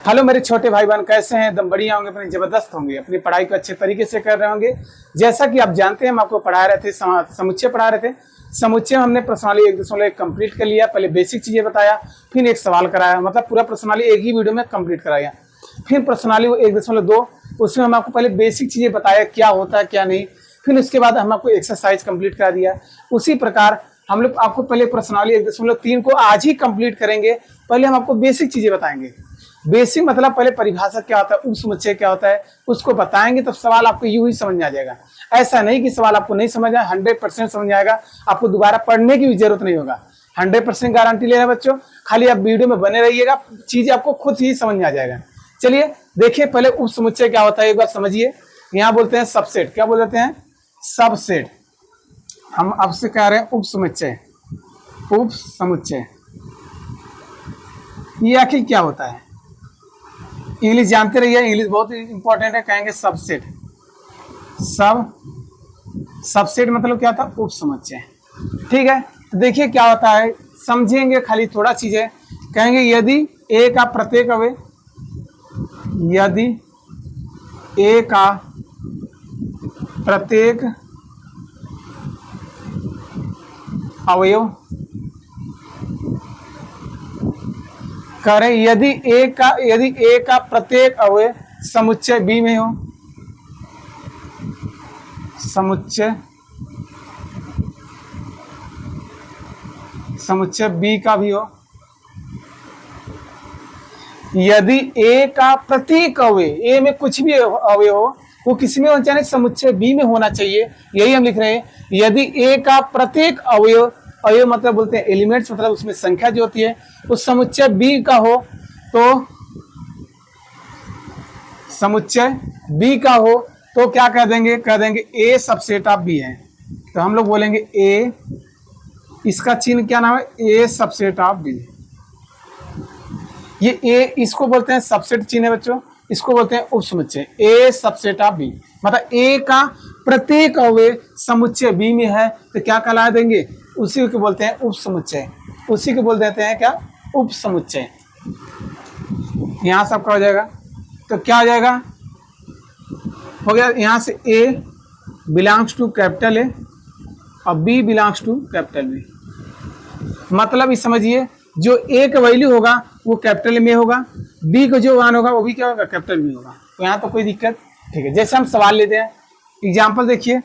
Hello मेरे छोटे भाई बहन, कैसे हैं? एकदम बढ़िया होंगे, अपने जबरदस्त होंगे, अपनी पढ़ाई को अच्छे तरीके से कर रहे होंगे। जैसा कि आप जानते हैं, हम आपको पढ़ा रहे थे, समुच्चय पढ़ा रहे थे। समुच्चय हमने प्रश्नावली 1.1 कंप्लीट कर लिया। पहले बेसिक चीजें बताया, फिर एक सवाल कराया, मतलब पूरा प्रश्नावली एक ही वीडियो में कंप्लीट कराया। फिर प्रश्नावली 1.2 उसमें हम आपको पहले बेसिक चीजें बताया, क्या होता है क्या नहीं। फिर उसके बाद हम आपको एक्सरसाइज कंप्लीट करा दिया। उसी प्रकार हम लोग आपको पहले प्रश्नावली 1.3 को आज ही कंप्लीट करेंगे। पहले हम आपको बेसिक चीजें बताएंगे। बेसिक मतलब पहले परिभाषा क्या होता है, उपसमुच्चय क्या होता है, उसको बताएंगे तब सवाल आपको यूं ही समझ में आ जाएगा। ऐसा नहीं कि सवाल आपको नहीं समझ आए, 100% समझ आएगा, आपको दोबारा पढ़ने की भी जरूरत नहीं होगा। 100% गारंटी ले रहे हैं बच्चों। खाली आप वीडियो में बने रहिएगा, चीज आपको खुद ही समझ में आ जाएगा। चलिए देखिए, पहले उपसमुच्चय क्या होता है एक बार समझिए। यहाँ बोलते हैं सबसेट, क्या बोल देते हैं? सबसेट। हम आपसे कह रहे हैं उपसमुच्चय। उपसमुच्चय ये आखिर क्या होता है? इंग्लिश जानते रहिए, इंग्लिश बहुत इंपॉर्टेंट है। कहेंगे सबसेट। सबसेट मतलब क्या था? उपसमुच्चय। ठीक है, तो देखिए क्या होता है, समझेंगे खाली थोड़ा चीजें। कहेंगे यदि ए का प्रत्येक अवयव, यदि ए का प्रत्येक अवयव करें, यदि ए का प्रत्येक अवयव समुच्चय बी में हो, समुच्चय बी का भी हो। यदि ए का प्रत्येक अवयव, ए में कुछ भी अवयव हो, वो किसी में होना चाहिए? समुच्चय बी में होना चाहिए। यही हम लिख रहे हैं। यदि ए का प्रत्येक अवयव, अवयव मतलब बोलते हैं एलिमेंट्स, मतलब उसमें संख्या जो होती है, उस समुच्चय बी का हो, तो समुच्चय बी का हो तो क्या कह देंगे? कह देंगे ए सबसेट ऑफ बी है। तो हम लोग बोलेंगे ए, इसका चिन्ह क्या नाम है? ए सबसेट ऑफ बी। ये ए, इसको बोलते हैं सबसेट चिन्ह है बच्चों, इसको बोलते हैं उपसमुच्चय। ए सबसेट ऑफ बी मतलब ए का प्रत्येक अवयव समुच्चय बी में है, तो क्या कहला देंगे? उसी को बोलते हैं उपसमुच्चय। उसी को बोल देते हैं क्या? उपसमुच्चय। यहां सबका हो जाएगा, तो क्या हो जाएगा? हो गया यहां से A belongs to capital A और B belongs to capital B. मतलब इस समझिए, जो ए का वैल्यू होगा वो कैपिटल में होगा, बी को जो मान होगा वो भी क्या होगा? कैपिटल में होगा। तो यहाँ तो कोई दिक्कत। ठीक है, जैसे हम सवाल लेते हैं, एग्जाम्पल देखिए,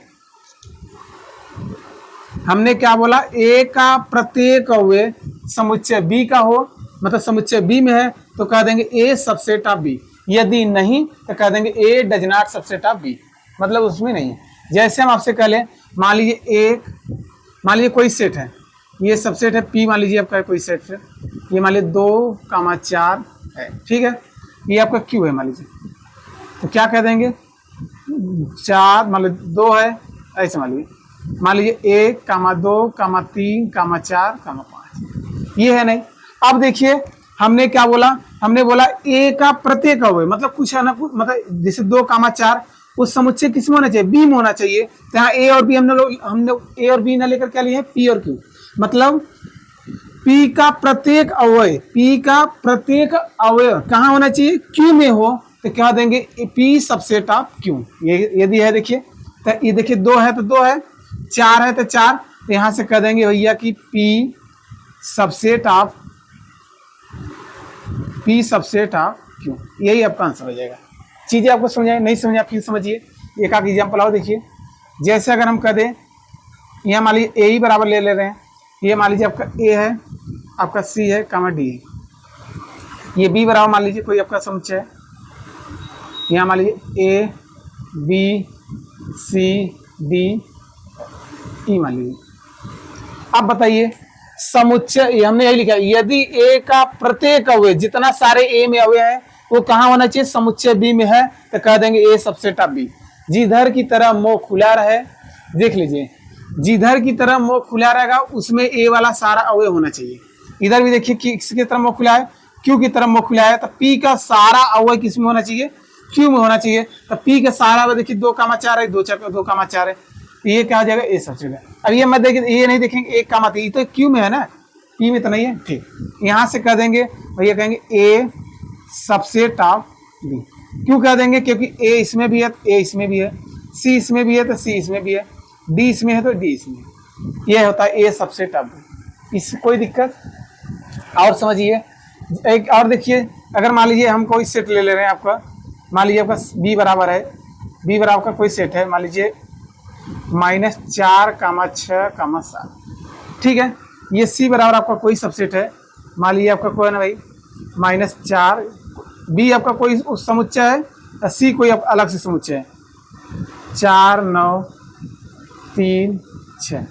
हमने क्या बोला? ए का प्रत्येक अवयव समुच्चय बी का हो, मतलब समुच्चय बी में है, तो कह देंगे ए सबसेट ऑफ बी। यदि नहीं तो कह देंगे A does not subset of B, मतलब उसमें नहीं है। जैसे हम आपसे कह लें, मान मान लीजिए कोई सेट है, ये सबसेट है पी, मान लीजिए आपका कोई सेट है, ये मान लीजिए 2,4 है। ठीक है, ये आपका क्यू है मान लीजिए, तो क्या कह देंगे? 4 मान लीजिए 2 है, ऐसे मान लीजिए 1, 2, 3, 4, 5, ये है नहीं। अब देखिए हमने क्या बोला? हमने बोला ए का प्रत्येक अवयव, मतलब कुछ है ना, मतलब जैसे 2,4 उस समुच्चय किस में होना चाहिए? बी में होना चाहिए। तो यहाँ ए और बी हमने ए और बी ना लेकर क्या लिए? पी और क्यू। मतलब पी का प्रत्येक अवयव, पी का प्रत्येक अवयव कहाँ होना चाहिए? क्यू में हो, तो क्या देंगे? P subset of Q. ये यदि है, देखिए, तो ये देखिए 2 है तो 2 है, 4 है तो 4, तो यहाँ से कह देंगे भैया कि पी सबसेट ऑफ क्यू। यही आपका आंसर हो जाएगा। चीजें आपको समझ आए? नहीं समझ आए फिर समझिए। एक आध एग्जाम्पल आओ देखिए। जैसे अगर हम कह दें, यहाँ मान लीजिए ए ही बराबर ले रहे हैं, ये मान लीजिए आपका ए है, आपका सी है, कामा डी है, ये बी बराबर मान लीजिए कोई आपका समुच्चय है, यहाँ मान लीजिए A B C D E मान लीजिए। अब बताइए समुच्चय, हमने यही लिखा है, यदि ए का प्रत्येक अवयव, जितना सारे ए में अवयव है, वो कहाँ होना चाहिए? समुच्चय बी में है, तो कह देंगे ए सबसेट ऑफ बी। जिधर की तरह मुंह खुला रहे, देख लीजिए, जिधर की तरह मुंह खुला रहेगा उसमें ए वाला सारा अवयव होना चाहिए। इधर भी देखिए किसकी तरह मुंह खुला है? क्यू की तरह मुंह खुला है, तो पी का सारा अवयव किस में होना चाहिए? क्यू में होना चाहिए। तो पी का सारा अवयव देखिए 2,4 है, 2,4 है, ये क्या आ जाएगा? ए सबसेट है। अब ये मत देखिए, ये नहीं देखेंगे 1, ये तो क्यू में है ना, पी में तो नहीं है। ठीक, यहाँ से कह देंगे भैया, कहेंगे ए सबसेट ऑफ बी। क्यों कह देंगे? क्योंकि ए इसमें भी है तो ए इसमें भी है, सी इसमें भी है तो सी इसमें भी है, डी इसमें है तो डी इसमें है। ये होता है ए सबसेट ऑफ बी। इससे कोई दिक्कत? और समझिए एक और देखिए, अगर मान लीजिए हम कोई सेट ले रहे हैं आपका, मान लीजिए आपका बी बराबर है, बी बराबर का कोई सेट है, मान लीजिए -4, 6, 7, ठीक है। ये सी बराबर आपका कोई सबसेट है, मान लीजिए आपका कोई ना भाई -4, बी आपका कोई उस समुच्चय है और सी कोई अलग से समुच्चय है, 4, 9, 3, 6,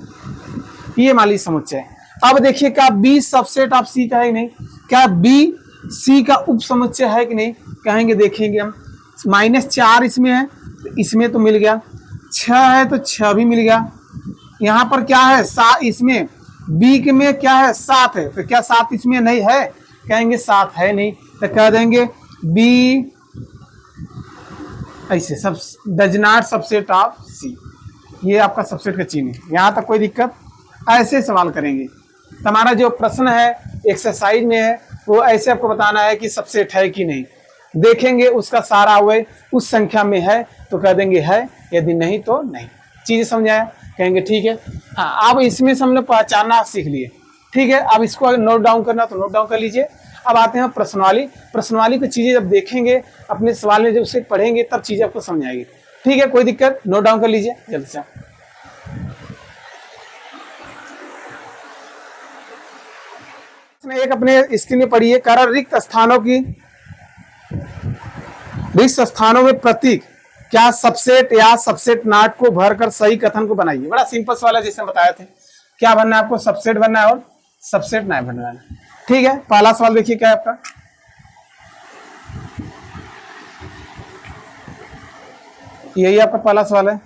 ये मान लीजिए समुच्चय है। अब देखिए क्या बी सबसेट ऑफ सी का है कि नहीं, क्या बी सी का उप समुच्चय है कि नहीं, कहेंगे देखेंगे हम। -4 इसमें है तो इसमें तो मिल गया, 6 है तो 6 भी मिल गया, यहाँ पर क्या है 7, इसमें बी के में क्या है 7 है, तो क्या 7 इसमें नहीं है, कहेंगे 7 है नहीं, तो कह देंगे बी ऐसे सब डज नॉट सबसेट ऑफ सी। ये आपका सबसेट का चिन्ह है, यहाँ तक कोई दिक्कत? ऐसे सवाल करेंगे। हमारा जो प्रश्न है एक्सरसाइज में है वो ऐसे आपको बताना है कि सबसेट है कि नहीं। देखेंगे उसका सारा अवयव उस संख्या में है तो कह देंगे है, यदि नहीं तो नहीं। चीज़ें समझाया, कहेंगे ठीक है। हाँ, अब इसमें से हम लोग पहचानना सीख लिए, ठीक है। अब इसको अगर नोट डाउन करना तो नोट डाउन कर लीजिए। अब आते हैं प्रश्नवाली। प्रश्नवाली की चीज़ें जब देखेंगे अपने सवाल में, जब उसे पढ़ेंगे तब चीज़ें आपको समझ आएगी, ठीक है। कोई दिक्कत? नोट डाउन कर लीजिए जल्द से। एक अपने स्क्रीन में पढ़िए, कारण रिक्त स्थानों में प्रतीक क्या सबसेट या सबसेट नॉट को भरकर सही कथन को बनाइए। बड़ा सिंपल सवाल है, जैसे बताए थे। क्या बनना है आपको? सबसेट बनना है और सबसेट नहीं बनना है, ठीक है। पहला सवाल देखिए क्या है आपका, यही आपका पहला सवाल है।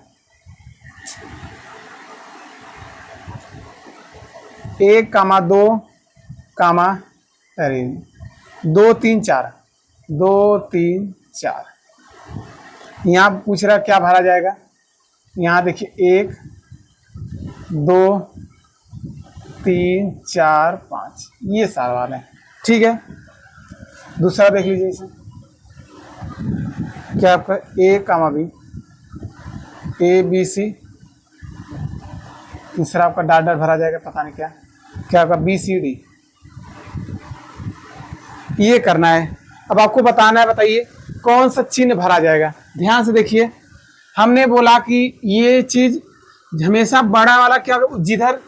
1, 2, 2, 3, 4, 2, 3, 4। यहाँ पूछ रहा क्या भरा जाएगा। यहाँ देखिए 1, 2, 3, 4, 5, ये सवाल है, ठीक है। दूसरा देख लीजिए इसे, क्या आपका A, B, A, B, C। तीसरा आपका डॉट डॉट भरा जाएगा, पता नहीं क्या क्या आपका B, C, D। ये करना है। अब आपको बताना है, बताइए कौन सा चिन्ह भरा जाएगा। ध्यान से देखिए, हमने बोला कि ये चीज हमेशा बड़ा वाला क्या, जिधर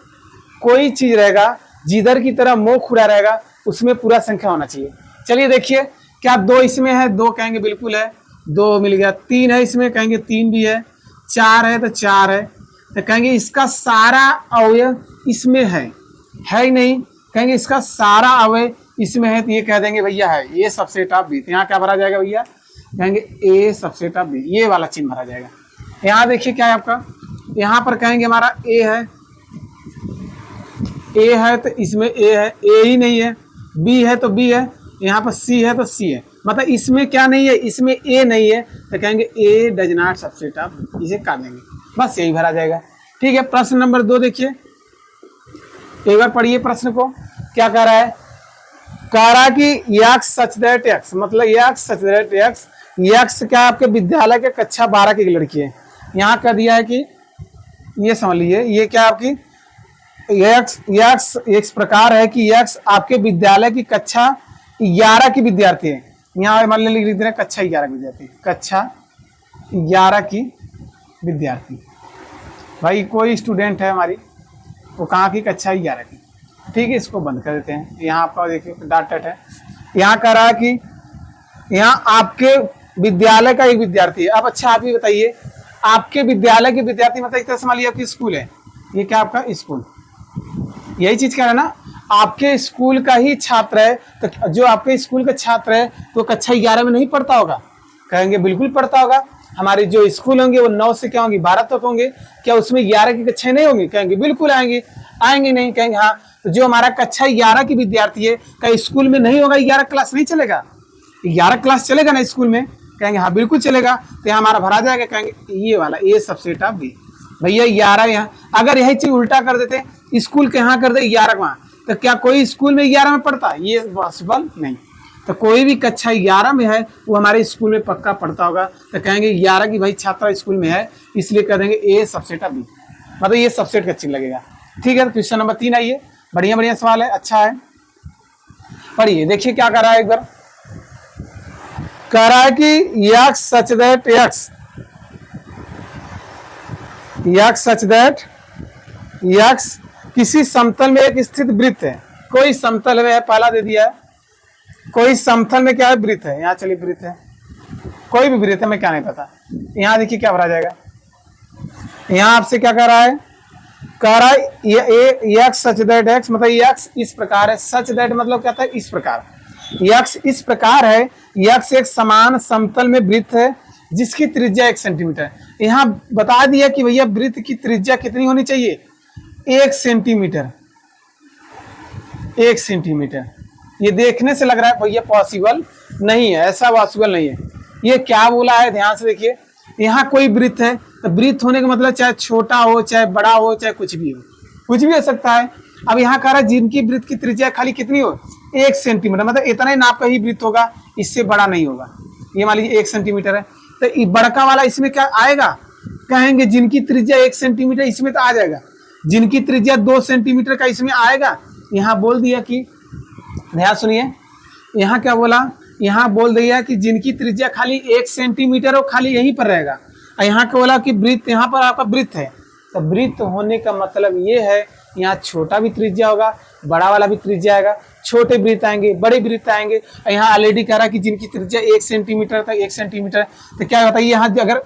कोई चीज रहेगा जिधर की तरह मुंह खुला रहेगा उसमें पूरा संख्या होना चाहिए। चलिए देखिए, क्या 2 इसमें है, 2 कहेंगे बिल्कुल है, 2 मिल गया। 3 है इसमें, कहेंगे 3 भी है। 4 है तो 4 है, तो कहेंगे इसका सारा अवयव इसमें है ही नहीं, कहेंगे इसका सारा अवयव इसमें है, तो ये कह देंगे भैया है, ये सबसेट ऑफ बी। तो यहाँ क्या भरा जाएगा भैया, कहेंगे ए सबसेट ऑफ बी, ये वाला चिन्ह भरा जाएगा। यहाँ देखिए क्या है आपका, यहाँ पर कहेंगे हमारा ए है, ए है तो इसमें ए है, ए ही नहीं है। बी है तो बी है, यहाँ पर सी है तो सी है, मतलब इसमें क्या नहीं है, इसमें ए नहीं है, तो कहेंगे ए डज नॉट सबसेट ऑफ, इसे काट देंगे, बस यही भरा जाएगा, ठीक है। प्रश्न नंबर 2 देखिए, एक बार पढ़िए प्रश्न को। क्या कह रहा है, कह रहा कि यक्स सच दैट एक्स, मतलब x such that x, x क्या आपके विद्यालय के कक्षा 12 की लड़की है। यहाँ कह दिया है कि ये समझ लीजिए, ये क्या आपकी यक्स इस प्रकार है कि यक्स आपके विद्यालय की कक्षा 11 की विद्यार्थी है। यहाँ मान लिख दे रहे कक्षा 11 की विद्यार्थी, कक्षा 11 की विद्यार्थी। भाई कोई स्टूडेंट है हमारी, वो कहाँ की, कक्षा 11 की, ठीक है। इसको बंद कर देते हैं। यहाँ आपका देखिए डॉट डॉट है। यहाँ कह रहा है कि यहाँ आपके विद्यालय का एक विद्यार्थी है। अब अच्छा आप ही बताइए, आपके विद्यालय के विद्यार्थी मतलब एक तरह से मान लीजिए आपकी स्कूल है, ये क्या आपका स्कूल, यही चीज कह रहा है ना, आपके स्कूल का ही छात्र है। तो जो आपके स्कूल का छात्र है तो कक्षा 11 में नहीं पढ़ता होगा, कहेंगे बिल्कुल पढ़ता होगा। हमारे जो स्कूल होंगे वो 9 से क्या होंगे, 12 तक होंगे, क्या उसमें 11 की कक्षाएं नहीं होंगी, कहेंगे बिल्कुल आएंगे, आएंगे नहीं, कहेंगे हाँ। तो जो हमारा कक्षा 11 की विद्यार्थी है, क्या स्कूल में नहीं होगा, 11 क्लास नहीं चलेगा, 11 क्लास चलेगा ना स्कूल में, कहेंगे हाँ बिल्कुल चलेगा। तो यहाँ हमारा भरा जाएगा, कहेंगे ये वाला ए सबसेट ऑफ बी। भैया 11 यहाँ, अगर यही चीज उल्टा कर देते, स्कूल के यहाँ कर दे 11 वहाँ, तो क्या कोई स्कूल में 11 में पढ़ता, ये पॉसिबल नहीं। तो कोई भी कक्षा 11 में है वो हमारे स्कूल में पक्का पढ़ता होगा, तो कहेंगे 11 की भाई छात्रा स्कूल में है, इसलिए कह देंगे ए सबसेट ऑफ बी, मतलब ये सबसेट का चिन्ह लगेगा। ठीक है, तो क्वेश्चन नंबर 3 आइए, बढ़िया बढ़िया सवाल है, अच्छा है, पढ़िए। देखिए क्या कर रहा है, एक बार कह रहा है कि यक्स सच दैट यक्स किसी समतल में एक स्थित वृत्त है। कोई समतल में है, पहला दे दिया है, कोई समतल में क्या है, वृत्त है। यहाँ चलिए वृत्त है, कोई भी वृत्त है, मैं क्या नहीं पता। यहाँ देखिए क्या भरा जाएगा, यहाँ आपसे क्या कह रहा है, कह रहा है यक्स सच दैट एक्स, मतलब यक्स इस प्रकार है, सच दैट मतलब क्या था, इस प्रकार, यक्स इस प्रकार है, यक्स एक समान समतल में वृत्त है जिसकी त्रिज्या 1 सेंटीमीटर है। यहाँ बता दिया कि भैया वृत्त की त्रिज्या कितनी होनी चाहिए, 1 सेंटीमीटर, 1 सेंटीमीटर। ये देखने से लग रहा है भैया पॉसिबल नहीं है, ऐसा पॉसिबल नहीं है। ये क्या बोला है, ध्यान से देखिए, यहाँ कोई वृत्त है, तो वृत्त होने का मतलब चाहे छोटा हो, चाहे बड़ा हो, चाहे कुछ भी हो, कुछ भी हो सकता है। अब यहाँ कह रहा है जिनकी वृत्त की त्रिज्या खाली कितनी हो, 1 सेंटीमीटर, मतलब इतना ही नाप का ही वृत्त होगा, इससे बड़ा नहीं होगा। ये मान लीजिए 1 सेंटीमीटर है, तो बड़का वाला इसमें क्या आएगा, कहेंगे जिनकी त्रिज्या 1 सेंटीमीटर, इसमें तो आ जाएगा। जिनकी त्रिज्या 2 सेंटीमीटर का इसमें आएगा। यहाँ बोल दिया कि, ध्यान सुनिए, यहाँ क्या बोला, यहाँ बोल दिया कि जिनकी त्रिज्या खाली 1 सेंटीमीटर हो, खाली यहीं पर रहेगा। और यहाँ क्या बोला कि वृत्त, यहाँ पर आपका वृत्त है, तो वृत्त होने का मतलब ये है यहाँ छोटा भी त्रिज्या होगा, बड़ा वाला भी त्रिज्या आएगा, छोटे वृत्त आएंगे, बड़े वृत्त आएंगे। और यहाँ ऑलरेडी कह रहा है कि जिनकी त्रिज्या 1 सेंटीमीटर तक 1 सेंटीमीटर, तो क्या बताइए यहाँ अगर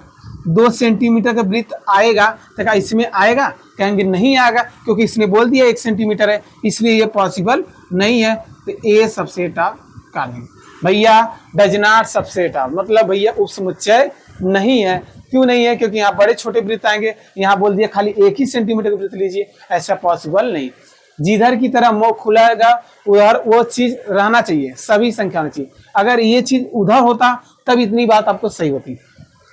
2 सेंटीमीटर का वृत्त आएगा तो क्या इसमें आएगा, कहेंगे नहीं आएगा, क्योंकि इसने बोल दिया 1 सेंटीमीटर है, इसलिए ये पॉसिबल नहीं है। तो ए सबसेट ऑफ का नहीं भैया, डज नॉट सबसेट ऑफ, मतलब भैया उपसमुच्चय नहीं है। क्यों नहीं है, क्योंकि यहाँ बड़े छोटे वृत्त आएंगे, यहाँ बोल दिया खाली 1 ही सेंटीमीटर का वृत्त लीजिए, ऐसा पॉसिबल नहीं। जिधर की तरह मुंह खुलाएगा उधर वो चीज रहना चाहिए, सभी संख्या होनी चाहिए। अगर ये चीज उधर होता तब इतनी बात आपको सही होती,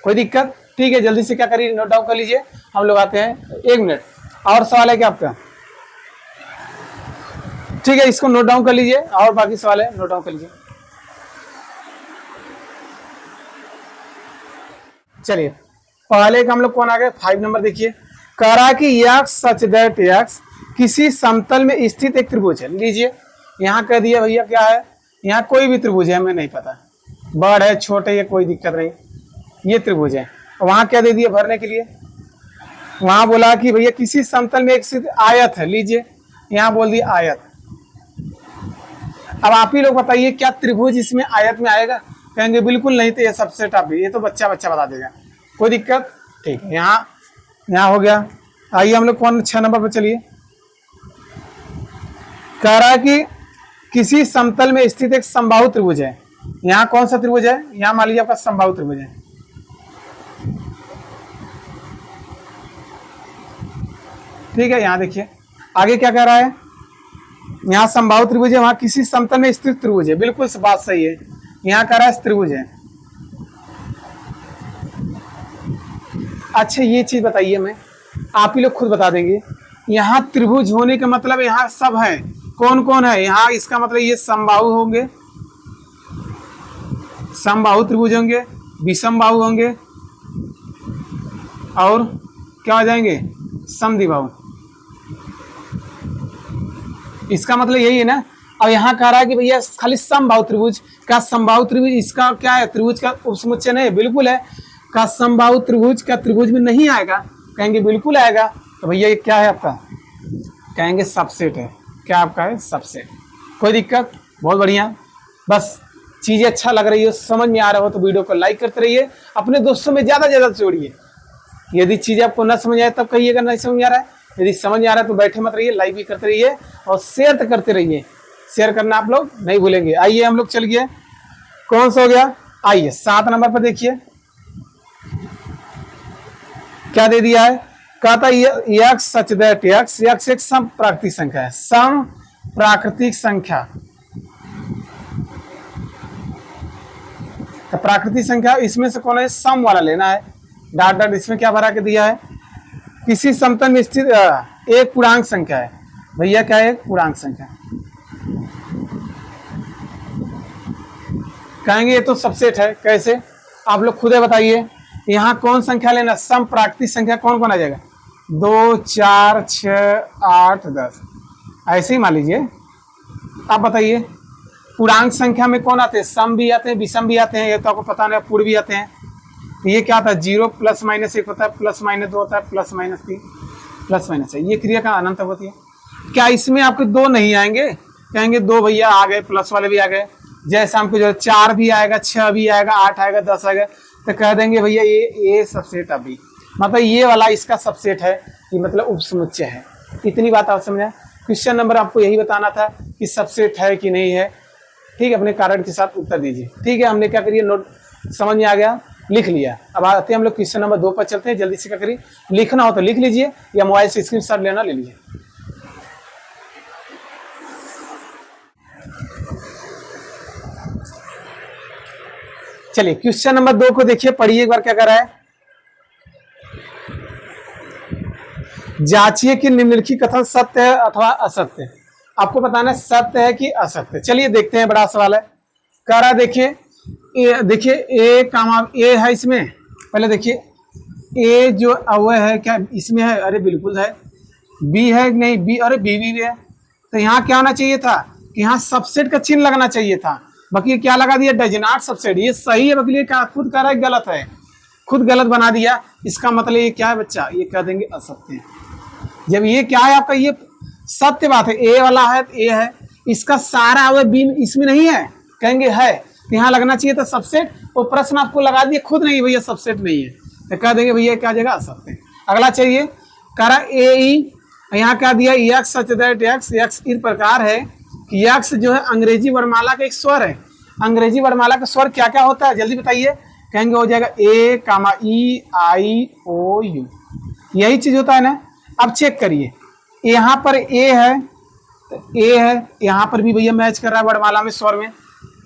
कोई दिक्कत। ठीक है, जल्दी से क्या करिए, नोट डाउन कर लीजिए, हम लोग आते हैं 1 मिनट। और सवाल है क्या आपका, ठीक है, इसको नोट डाउन कर लीजिए, और बाकी सवाल है नोट डाउन कर लीजिए। चलिए पहले का हम लोग कौन आ गए, 5 नंबर देखिए, कह रहा है कि यक्स सच दैट यक्स किसी समतल में स्थित एक त्रिभुज है। लीजिए यहाँ कह दिया भैया क्या है, यहाँ कोई भी त्रिभुज है, हमें नहीं पता, बड़ है छोटे है कोई दिक्कत नहीं, ये त्रिभुज है। वहां क्या दे दिया भरने के लिए, वहां बोला कि भैया किसी समतल में एक स्थित आयत है। लीजिए यहाँ बोल दिया आयत। अब आप ही लोग बताइए क्या त्रिभुज इसमें आयत में आएगा, कहेंगे बिल्कुल नहीं, तो ये सबसेट ऑफ बी, ये तो बच्चा बता देगा, कोई दिक्कत। ठीक है, यहाँ हो गया। आइए हम लोग कौन 6 नंबर पर चलिए, कह रहा है कि किसी समतल में स्थित एक समबाहु त्रिभुज है। यहाँ कौन सा त्रिभुज है, यहाँ मान लीजिए आपका समबाहु त्रिभुज है। ठीक है, यहाँ देखिए आगे क्या कह रहा है, यहाँ समबाहु त्रिभुज है, वहां किसी समतल में स्थित त्रिभुज है, बिल्कुल बात सही है। यहाँ कह रहा है त्रिभुज है। अच्छा ये चीज बताइए, मैं आप ही लोग खुद बता देंगे, यहाँ त्रिभुज होने का मतलब यहाँ सब है, कौन कौन है यहाँ, इसका मतलब ये समबाहु होंगे, समबाहु त्रिभुज होंगे, विषमबाहु होंगे, और क्या हो जाएंगे, समद्विबाहु। इसका मतलब यही है ना। और यहाँ कह रहा है कि भैया खाली समबाहु त्रिभुज का, समबाहु त्रिभुज इसका क्या है, त्रिभुज का उपसमुच्चय नहीं, बिल्कुल है। का समबाहु त्रिभुज का त्रिभुज में नहीं आएगा, कहेंगे बिल्कुल आएगा। तो भैया ये क्या है आपका, कहेंगे सबसेट है। क्या आपका है, सबसेट, कोई दिक्कत, बहुत बढ़िया। बस चीज़ें अच्छा लग रही हो, समझ में आ रहा हो तो वीडियो को लाइक करते रहिए, अपने दोस्तों में ज़्यादा ज़्यादा जोड़िए। यदि चीज़ें आपको ना समझ आए तब कहिएगा नहीं समझ आ रहा है, यदि समझ में आ रहा है तो बैठे मत रहिए, लाइक भी करते रहिए और शेयर तो करते रहिए, शेयर करना आप लोग नहीं भूलेंगे। आइए हम लोग चल गए, कौन सा हो गया, आइए 7 नंबर पर देखिए क्या दे दिया है। कहता x such that x, x एक सम प्राकृतिक संख्या है, सम प्राकृतिक संख्या। तो प्राकृतिक संख्या इसमें से कौन है, सम वाला लेना है। डॉट डॉट इसमें क्या भरा के दिया है, किसी समतल में स्थित एक पूर्णांक संख्या है। भैया क्या है, एक पूर्णांक संख्या। कहेंगे ये तो सबसेट है। कैसे, आप लोग खुद बताइए। यहाँ कौन संख्या लेना, सम प्राकृतिक संख्या कौन कौन आ जाएगा, 2 4 6 8 10, ऐसे ही मान लीजिए। आप बताइए पूर्णांक संख्या में कौन आते हैं, सम भी आते हैं, विषम भी आते हैं, ये तो आपको पता नहीं, पूर्ण भी आते हैं। तो ये क्या होता है, 0 +-1 होता है, +-2 होता है, +-3 +-1, ये क्रिया का अनंत होती है। क्या इसमें आपके 2 नहीं आएंगे, कहेंगे 2 भैया आ गए, प्लस वाले भी आ गए। जैसे हमको जो 4 भी आएगा, 6 भी आएगा, 8 आएगा, 10 आएगा, तो कह देंगे भैया ये सबसेट अभी, मतलब ये वाला इसका सबसेट है, कि मतलब उपसमुच्चय है। इतनी बात आप समझे। क्वेश्चन नंबर आपको यही बताना था कि सबसेट है कि नहीं है। ठीक है, अपने कारण के साथ उत्तर दीजिए। ठीक है, हमने क्या करिए, नोट समझ में आ गया, लिख लिया। अब आते हैं हम लोग क्वेश्चन नंबर 2 पर चलते हैं। जल्दी से क्या करिए, लिखना हो तो लिख लीजिए, या मोबाइल से स्क्रीनशॉट लेना ले लीजिए। चलिए क्वेश्चन नंबर 2 को देखिए, पढ़िए एक बार क्या कर रहा है। जांचिए कि निम्नलिखित कथन सत्य है अथवा असत्य। आपको बताना है सत्य है कि असत्य। चलिए देखते हैं, बड़ा सवाल है। कह रहा देखिए, देखिए ए कामा ए है इसमें, पहले देखिए ए जो अवय है क्या इसमें है, अरे बिल्कुल है। बी है नहीं, बी, अरे बी भी है। तो यहाँ क्या होना चाहिए था कि यहाँ सबसेट का चिन्ह लगना चाहिए था, बाकी क्या लगा दिया, डज नॉट सबसेट। ये सही है, बाकी ये खुद कह रहा है गलत है, खुद गलत बना दिया। इसका मतलब ये क्या है बच्चा, ये कह देंगे असत्य है। जब ये क्या है आपका, ये सत्य बात है, ए वाला है तो ए है, इसका सारा अवय बी इसमें नहीं है, कहेंगे है, तो यहाँ लगना चाहिए था सबसेट। वो प्रश्न आपको लगा दिए खुद, नहीं भैया सबसेट नहीं है, तो कह देंगे भैया क्या जगह असत्य। अगला चाहिए, कह रहा ए ई, यहाँ क्या दिया, x such that x. X इस प्रकार है कि यक्स जो है अंग्रेजी वर्णमाला का एक स्वर है। अंग्रेजी वर्णमाला का स्वर क्या क्या होता है, जल्दी बताइए। कहेंगे हो जाएगा ए कामा ई आई ओ यू, यही चीज होता है ना। अब चेक करिए, यहाँ पर ए है तो ए है, यहाँ पर भी भैया मैच कर रहा है वर्णमाला में स्वर में।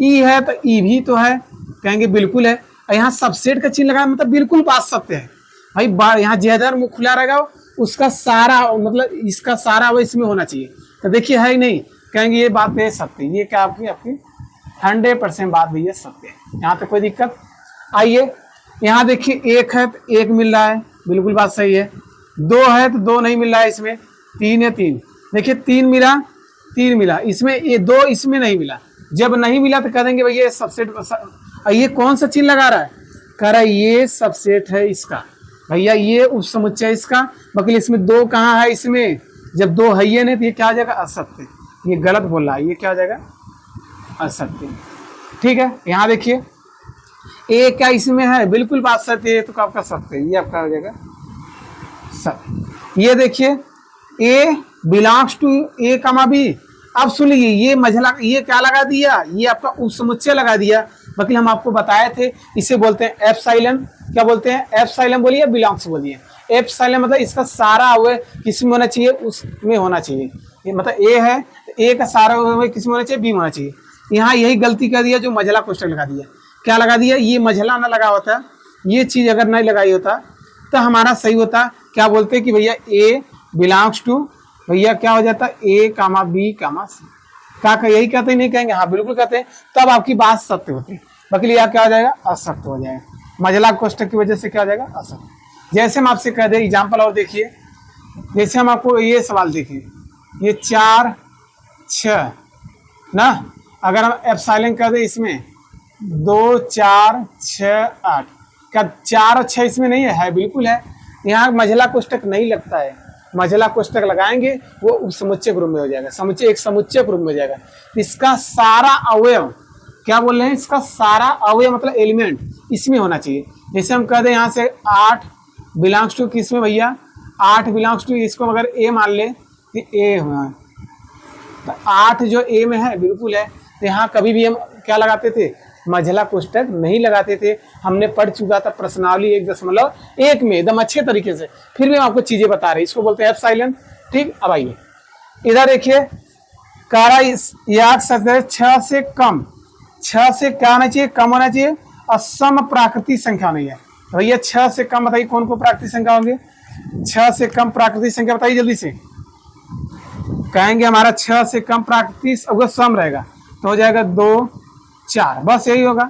ई है तो ई भी तो है, कहेंगे बिल्कुल है। यहाँ सबसेट का चिन्ह लगा, मतलब बिल्कुल बात सत्य है भाई। यहाँ जेदर मुख खुला रहेगा, उसका सारा मतलब इसका सारा वो इसमें होना चाहिए। तो देखिए है ही नहीं, कहेंगे ये बात है सत्य। ये क्या आपकी 100% बात भैया सत्य है, यहाँ तो कोई दिक्कत। आइए यहाँ देखिए, एक है तो एक मिल रहा है, बिल्कुल बात सही है। 2 है तो 2 नहीं मिल रहा है इसमें। 3 है 3, देखिए 3 मिला, 3 मिला इसमें, ये 2 इसमें नहीं मिला। जब नहीं मिला तो कह देंगे भैया सबसेट। ये कौन सा चिन्ह लगा रहा है, कह रहा है ये सबसेट है इसका, भैया ये उपसमुच्चय इसका। बाकी इसमें 2 कहाँ है, इसमें जब 2 है ये नहीं तो ये क्या आ जाएगा, असत्य। ये गलत बोल रहा है, ये क्या हो जाएगा, असत्य। ठीक है, यहाँ देखिए ए क्या इसमें है, बिल्कुल बात सत्य है, तो आपका सत्य, ये आपका हो जाएगा सत्य। ये देखिए A belongs to A comma B. अब सुनिए, ये मझला ये क्या लगा दिया, ये आपका उपसमुच्चय लगा दिया। बाकी हम आपको बताए थे, इसे बोलते हैं एप्सिलॉन। क्या बोलते हैं, एप्सिलॉन बोलिए, बिलोंग्स बोलिए। एप्सिलॉन मतलब इसका सारा अवयव किसमें होना चाहिए, उसमें होना चाहिए। ये मतलब ए है, ए का सारा अवयव किसमें होना चाहिए, बी में होना चाहिए। यहाँ यही गलती कर दिया, जो मझला कोष्ठक लगा दिया। क्या लगा दिया, ये मझला ना लगा होता, ये चीज अगर नहीं लगाई होता तो हमारा सही होता। क्या बोलते हैं कि भैया ए बिलोंग्स टू, भैया क्या हो जाता, ए कामा बी कामा सी। क्या यही कहते हैं, नहीं कहेंगे, हाँ बिल्कुल कहते हैं, तब आपकी बात सत्य होती। बाकी यहाँ क्या हो जाएगा, असत्य हो जाएगा। मझला कोष्ठक की वजह से क्या हो जाएगा, असत्य। जैसे हम आपसे कह दें एग्जाम्पल और देखिए, जैसे हम आपको ये सवाल देखिए, ये 4 6 ना, अगर हम एप्सिलॉन कर दें इसमें 2 4 6 8, क्या 4 और 6 इसमें नहीं है, बिल्कुल है। यहाँ मझला कोष्ठक नहीं लगता है, मझला कोष्ठक लगाएंगे वो उपसमुच्चय रूप में हो जाएगा, समुच्चय एक समुच्चय रूप में हो जाएगा। इसका सारा अवयव, क्या बोल रहे हैं, इसका सारा अवयव मतलब एलिमेंट इसमें होना चाहिए। जैसे हम कह दें यहाँ से 8 बिलोंग्स टू किसमें भैया, 8 बिलोंग्स टू, इसको अगर ए मान ले तो ए हुआ, तो 8 जो ए में है बिल्कुल है। तो यहाँ कभी भी हम क्या लगाते थे, मझला कोष्ठक नहीं लगाते थे। हमने पढ़ चुका था प्रश्नावली 1.1 में एकदम अच्छे तरीके से, फिर भी हम आपको चीजें बता रहे हैं। इसको बोलते हैं एप्सिलॉन। ठीक, अब आइए इधर देखिए, कारा याद सकते 6 से कम, 6 से क्या होना चाहिए, कम होना चाहिए, और सम प्राकृतिक संख्या नहीं है। भैया 6 से कम बताइए कौन को प्राकृतिक संख्या होंगे, 6 से कम प्राकृतिक संख्या बताइए जल्दी से। कहेंगे हमारा 6 से कम प्राकृतिक अगर सम रहेगा तो हो जाएगा 2 4, बस यही होगा।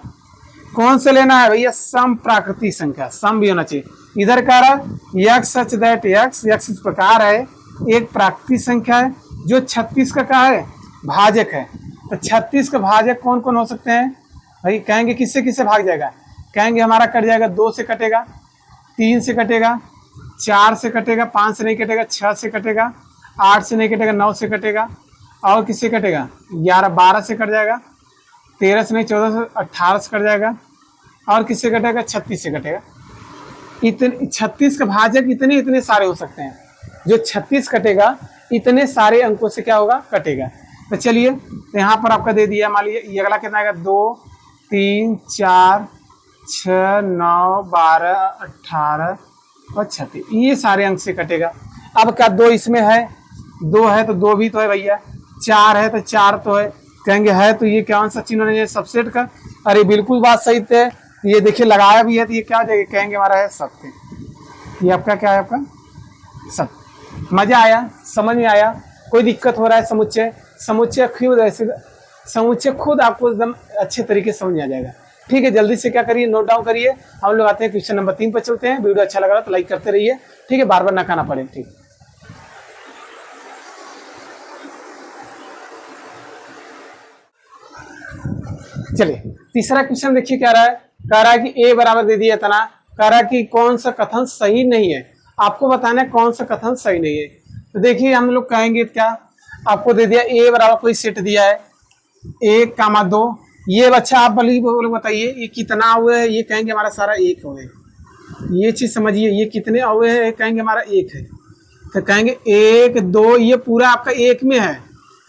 कौन से लेना है भैया? सम प्राकृतिक संख्या, सम भी होना चाहिए। इधर कह रहा है x such that x, x इस प्रकार है एक प्राकृतिक संख्या है जो 36 का क्या है? भाजक है। तो 36 का भाजक कौन कौन हो सकते हैं भाई? कहेंगे किससे किससे भाग जाएगा? कहेंगे हमारा कट जाएगा, 2 से कटेगा, 3 से कटेगा, 4 से कटेगा, 5 से नहीं कटेगा, 6 से कटेगा, 8 से नहीं कटेगा, 9 से कटेगा, और किससे कटेगा? 11 12 से कट जाएगा, 13 से नहीं 14 से 18 से कट जाएगा, और किससे कटेगा? 36 से कटेगा। इतने 36 का भाजक इतने इतने सारे हो सकते हैं। जो 36 कटेगा इतने सारे अंकों से क्या होगा? कटेगा। तो चलिए, तो यहाँ पर आपका दे दिया, मान लीजिए ये अगला कितना आएगा? 2 3 4 6 9 12 18 और 36, ये सारे अंक से कटेगा। अब क्या 2 इसमें है? 2 है तो 2 भी तो है भैया, 4 है तो 4 तो है। कहेंगे है तो ये कौन सा चिन्ह है? सबसेट का। अरे बिल्कुल बात सही थे, ये देखिए लगाया भी है तो ये क्या हो जाएगा? कहेंगे हमारा है सत्य। ये आपका क्या है? आपका सत्य। मजा आया? समझ में आया? कोई दिक्कत हो रहा है? समुच्चय समुच्चय खुद ऐसे समुच्चय खुद आपको एकदम अच्छे तरीके से समझ में आ जाएगा। ठीक है, जल्दी से क्या करिए, नोट डाउन करिए। हम लोग आते हैं क्वेश्चन नंबर 3 पर चलते हैं। वीडियो अच्छा लग रहा तो लाइक करते रहिए, ठीक है, बार बार ना खाना पड़े। ठीक, चलिए तीसरा क्वेश्चन देखिए क्या रहा है। कह रहा है कि ए बराबर दे दिया इतना, कह रहा है कि कौन सा कथन सही नहीं है। आपको बताना है कौन सा कथन सही नहीं है। तो देखिए हम लोग कहेंगे क्या, आपको दे दिया ए बराबर कोई सेट दिया है 1, 2। ये बच्चा आप बताइए ये कितना हुआ है? ये कहेंगे हमारा सारा 1 हुआ है। ये चीज समझिए, ये कितने हुए हैं? कहेंगे हमारा 1 है। तो कहेंगे 1 2, ये पूरा आपका 1 में है।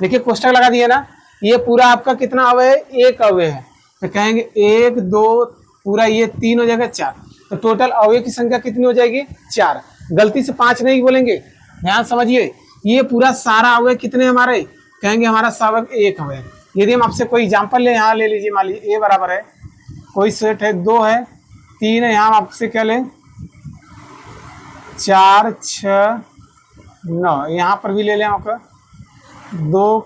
देखिए कोष्टक लगा दिया ना, ये पूरा आपका कितना हुआ है? 1 अवयव है। तो कहेंगे 1 2 पूरा ये 3 हो जाएगा 4। तो टोटल अवयव की संख्या कितनी हो जाएगी? 4। गलती से 5 नहीं बोलेंगे, ध्यान समझिए। ये पूरा सारा अवयव कितने हमारे? कहेंगे हमारा सारा 1 अवयव। यदि हम आपसे कोई एग्जाम्पल ले, यहाँ ले लीजिए, मान लीजिए ए बराबर है कोई सेट है 2 है 3 है, यहाँ आपसे क्या लें 4 6 9, यहाँ पर भी ले लें आपका 2,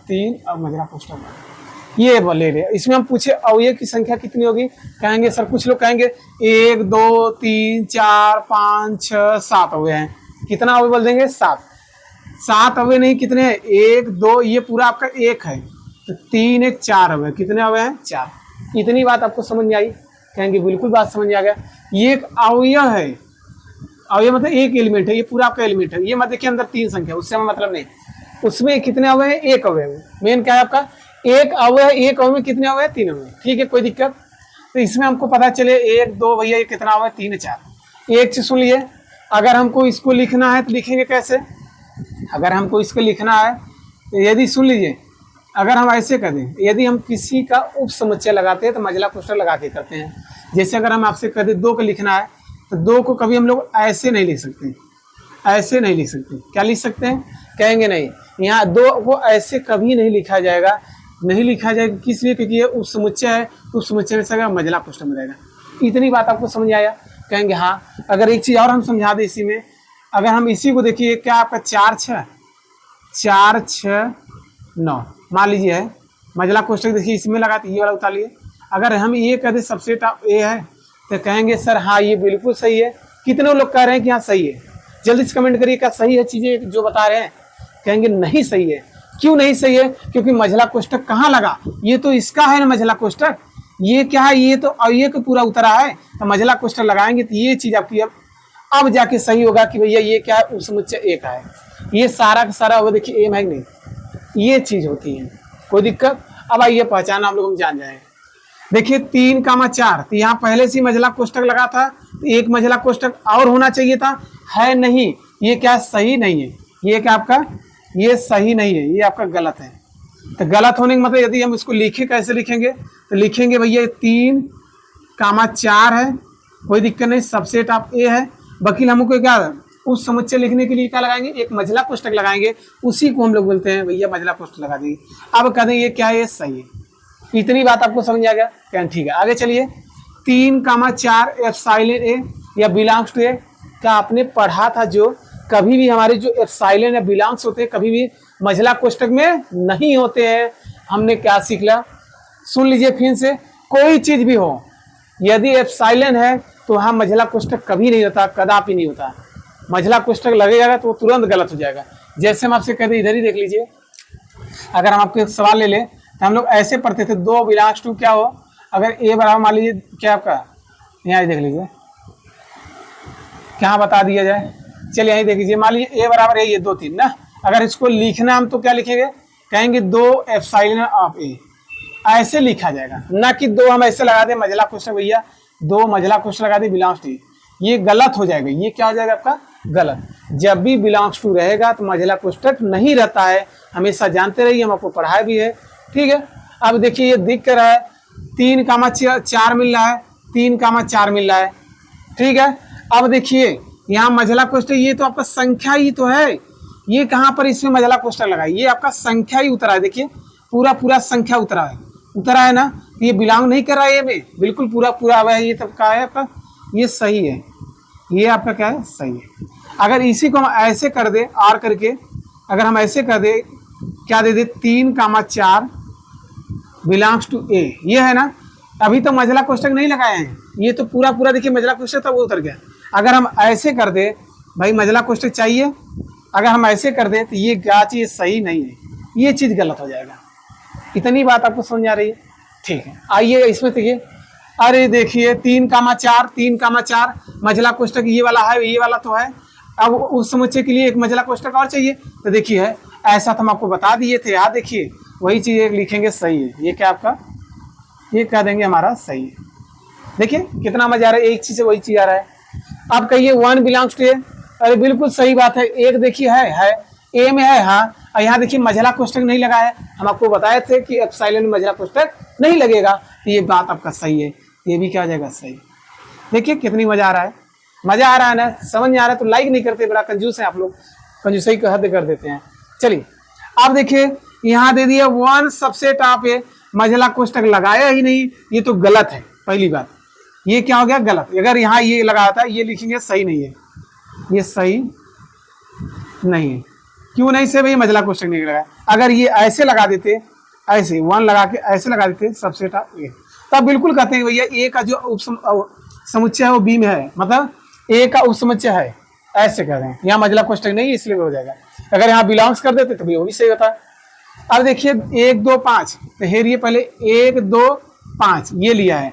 3 और मजरा कोष्टक ये ले रहे। इसमें हम पूछे अवयव की संख्या कितनी होगी? कहेंगे सर कुछ लोग कहेंगे 1 2 3 4 5 6 7 अवयव हैं। कितना अवयव बोल देंगे? 7। 7 अवयव नहीं, कितने हैं? 1 2, ये पूरा आपका 1 है तो 3 1 4 अवयव। कितने अवयव हैं? 4। इतनी बात आपको समझ में आई? कहेंगे बिल्कुल बात समझ में आ गया। ये एक अवयव है, अवयव मतलब एक एलिमेंट है, ये पूरा आपका एलिमेंट है। ये मत देखिए अंदर 3 संख्या, उससे हमें मतलब नहीं। उसमें कितने अवयव है? 1 अवयव। मेन क्या है आपका? 1 अवयव। 1 अवयव में कितने अवयव? 3 अवयव। ठीक है, कोई दिक्कत? तो इसमें हमको पता चले 1 2 भैया ये कितना अवयव? 3 4। एक चीज सुन लिए, अगर हमको इसको लिखना है तो लिखेंगे कैसे? अगर हमको इसको लिखना है तो यदि सुन लीजिए, अगर हम ऐसे कर दें, यदि हम किसी का उप समुच्चय लगाते हैं तो मंझला कोष्ठक लगा के करते हैं। जैसे अगर हम आपसे कह दें 2 को लिखना है तो 2 को कभी हम लोग ऐसे नहीं लिख सकते, ऐसे नहीं लिख सकते। क्या लिख सकते हैं? कहेंगे नहीं, यहाँ 2 को ऐसे कभी नहीं लिखा जाएगा, नहीं लिखा जाएगा। किस लिए? क्योंकि ये उप समुच्चय है, उप समुच्चय में से मंझला कोष्ठक में रहेगा। इतनी बात आपको समझ आया? कहेंगे हाँ। अगर एक चीज़ और हम समझा दें इसी में, अगर हम इसी को देखिए, क्या आपका 4 6 9 मान लीजिए है, मंझला कोष्ठक देखिए इसमें लगाते, ये वाला उतार लिए। अगर हम ये कह दें सबसेट ए है तो कहेंगे सर हाँ ये बिल्कुल सही है। कितने लोग कह रहे हैं कि हाँ सही है? जल्दी से कमेंट करिए, क्या सही है चीज़ें जो बता रहे हैं? कहेंगे नहीं सही है। क्यों नहीं सही है? क्योंकि मंझला कोष्ठक कहाँ लगा? ये तो इसका है ना मंझला कोष्ठक, ये क्या है? ये तो अवयव को पूरा उतरा है, तो मंझला कोष्ठक लगाएंगे तो ये चीज़ आपकी अब जाके सही होगा कि भैया ये क्या है? उप समुच्चय ए का है। ये सारा का सारा होगा, देखिए एम है नहीं, ये चीज होती है। कोई दिक्कत? अब आइए पहचान आप लोग हम जान जाए। देखिए 3, 4, तो यहाँ पहले से मंझला कोष्ठक लगा था, तो एक मंझला कोष्ठक और होना चाहिए था, है नहीं। ये क्या सही नहीं है? ये क्या आपका? ये सही नहीं है, ये आपका गलत है। तो गलत होने का मतलब यदि हम इसको लिखे, कैसे लिखेंगे? तो लिखेंगे भैया 3, 4 है, कोई दिक्कत नहीं, सबसेट आप ए है। वकील हमको क्या उस समुच्चय लिखने के लिए क्या लगाएंगे? एक मंझला कोष्ठक लगाएंगे, उसी को हम लोग बोलते हैं भैया मंझला कोष्ठक लगा देंगे। अब कह देंगे ये क्या है? ये सही है। इतनी बात आपको समझ आ गया? क्या ठीक है, आगे चलिए। 3, 4 एप्सिलॉन ए या बिलोंग्स टू ए, क्या आपने पढ़ा था जो कभी भी हमारे जो एप्सिलॉन या बिलोंग्स होते हैं कभी भी मंझला कोष्ठक में नहीं होते हैं। हमने क्या सीख लिया? सुन लीजिए फिर से, कोई चीज भी हो, यदि एप्सिलॉन है तो वहां मझला कोष्ठक कभी नहीं होता, कदापि नहीं होता। मझला कोष्ठक लगेगा तो वो तुरंत गलत हो जाएगा। जैसे हम आपसे कहते हैं, इधर ही देख लीजिए, अगर हम आपको एक सवाल ले लें तो हम लोग ऐसे पढ़ते थे, 2 बिलोंग्स टू क्या हो, अगर ए बराबर मान लीजिए क्या आपका, यहाँ देख लीजिए क्या बता दिया जाए, चलिए यहीं देख लीजिए, मान लीजिए ए बराबर है ये 2 3 ना, अगर इसको लिखना हम तो क्या लिखेंगे, कहेंगे 2 एप्सिलॉन ऑफ ए, ऐसे लिखा जाएगा, ना कि 2 हम ऐसे लगा दें मझला कोष्ठक, भैया 2 मझला कोष्ठक लगा दे बिलोंग्स टू, ये गलत हो जाएगा। ये क्या हो जाएगा आपका गलत। जब भी बिलोंग्स टू रहेगा तो मझला कोष्ठक नहीं रहता है, हमेशा जानते रहिए, हम आपको पढ़ाया भी है, ठीक है। अब देखिए ये दिख कर रहा है 3,4 मिल रहा है, 3,4 मिल रहा है, ठीक है। अब देखिए यहाँ मझला कोष्ठक, ये तो आपका संख्या ही तो है, ये कहाँ पर इसमें मझला कोष्ठक लगा है, ये आपका संख्या ही उतरा है, देखिए पूरा पूरा संख्या उतरा है ना, ये बिलोंग नहीं कर रहा है, ये में बिल्कुल पूरा पूरा हुआ है, ये तब का है आपका, ये सही है, ये आपका क्या है सही है। अगर इसी को हम ऐसे कर दे आर करके, अगर हम ऐसे कर दे क्या दे दे 3,4 बिलोंग्स टू ए, ये है ना, अभी तो मझला कोष्ठक नहीं लगाए हैं, ये तो पूरा पूरा देखिए मझला कोष्ठक था वो उतर गया। अगर हम ऐसे कर दे, भाई मझला कोष्ठक चाहिए, अगर हम ऐसे कर दे तो ये क्या चीज़ सही नहीं है, ये चीज़ गलत हो जाएगा। इतनी बात आपको समझ आ रही है, ठीक है। आइए इसमें देखिए, अरे देखिए 3,4 मझला कोष्ठक ये वाला है, ये वाला तो है, अब उस समुच्चय के लिए एक मझला कोष्ठक और चाहिए, तो देखिए है ऐसा तो हम आपको बता दिए थे, यहाँ देखिए वही चीज़ एक लिखेंगे सही है, ये क्या आपका, ये कह देंगे हमारा सही है। देखिए कितना मजा आ रहा है, एक चीज़ से वही चीज़ आ रहा है। अब कहिए 1 बिलोंग्स टू ए, अरे बिल्कुल सही बात है, एक देखिए है ए में है, हाँ, और यहाँ देखिए मझला कोष्ठक नहीं लगा है, हम आपको बताए थे कि एप्सिलॉन में मझला कोष्ठक नहीं लगेगा, तो ये बात आपका सही है, ये भी क्या हो जाएगा सही। देखिए कितनी मजा आ रहा है, मजा आ रहा है ना, समझ में आ रहा है तो लाइक नहीं करते, बड़ा कंजूस है आप लोग, कंजूसई का हद कर देते हैं। चलिए आप देखिए यहाँ दे दिया 1 सबसेट ऑफ ए, मझला कोष्ठक लगाया ही नहीं, ये तो गलत है, पहली बात ये क्या हो गया गलत। अगर यहाँ ये लगाया था, ये लिखेंगे सही नहीं है, ये सही नहीं है, क्यों नहीं से भाई मझला कोष्ठक नहीं लगाया। अगर ये ऐसे लगा देते, ऐसे 1 लगा के ऐसे लगा देते सबसेट ऑफ ए, तब बिल्कुल कहते हैं भैया ए का जो समुच्चय है वो बी में है, मतलब ए का उपसमुच्चय है, ऐसे कह रहे हैं। यहाँ मझला कोष्ठक नहीं इसलिए हो जाएगा। अगर यहाँ बिलोंग्स कर देते तो भी वो भी सही होता है। अब देखिए 1 2 5, तो हेरिए पहले 1 2 5 ये लिया है,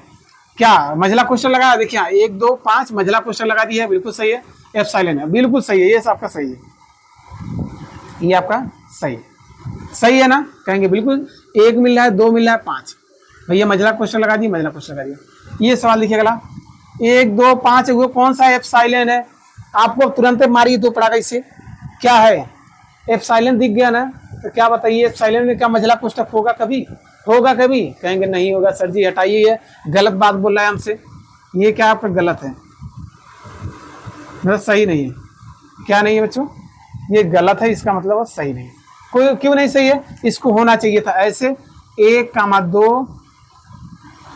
क्या मझला कोष्ठक लगाया, देखिए 1 2 5 मझला कोष्ठक लगा दिया है, बिल्कुल सही है, एप्सिलॉन है बिल्कुल सही है, ये आपका सही है, ये आपका सही है ना, कहेंगे बिल्कुल 1 मिल रहा है 2 मिल रहा है 5, भैया मझला कोष्ठक लगा दिए, मझला कोष्ठक लगा दिया। ये सवाल देखिए अगला 1 2 5, वो कौन सा एप्सिलॉन है, आपको तुरंत मारिए दो पड़ा इससे, क्या है एप्सिलॉन दिख गया ना, तो क्या बताइए एप्सिलॉन में क्या मझला कोष्ठक होगा कभी, कहेंगे नहीं होगा सर जी, हटाइए, ये गलत बात बोल रहा है हमसे, ये क्या आपका गलत है, मतलब सही नहीं है, क्या नहीं है बच्चों, ये गलत है, इसका मतलब सही नहीं है। कोई क्यों नहीं सही है, इसको होना चाहिए था ऐसे 1, 2,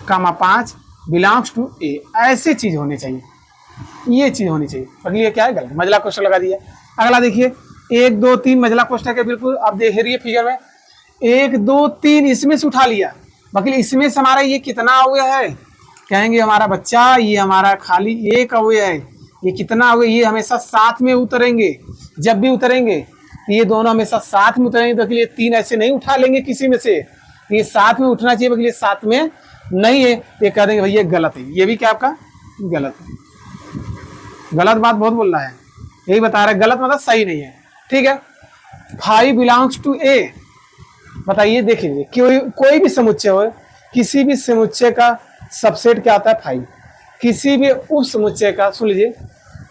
5 बिलोंग्स टू ए, ऐसे चीज होनी चाहिए, ये चीज होनी चाहिए, अगली क्या है गलत, मझला कोष्ठक लगा दिया। अगला देखिए 1 2 3 मझला कोष्ठक है, बिल्कुल आप देख रही है फिगर में 1 2 3 इसमें से उठा लिया, बाकी इसमें से हमारा ये कितना अवयव है, कहेंगे हमारा बच्चा ये हमारा खाली एक अवयव है, ये कितना अवयव, ये हमेशा साथ में उतरेंगे, जब भी उतरेंगे ये दोनों हमेशा साथ में उतरेंगे, तो ये 3 ऐसे नहीं उठा लेंगे किसी में से, ये साथ में उठना चाहिए, बाकी ये साथ में नहीं है, ये कह देंगे भैया गलत है, ये भी क्या आपका गलत है, गलत बात बहुत बोल रहा है, यही बता रहा है गलत मतलब सही नहीं है, ठीक है। 5 बिलोंग्स टू ए, बताइए देखिए कोई भी समुच्चय हो, किसी भी समुच्चय का सबसेट क्या होता है 5, किसी भी उप समुच्चय का, सुन लीजिए,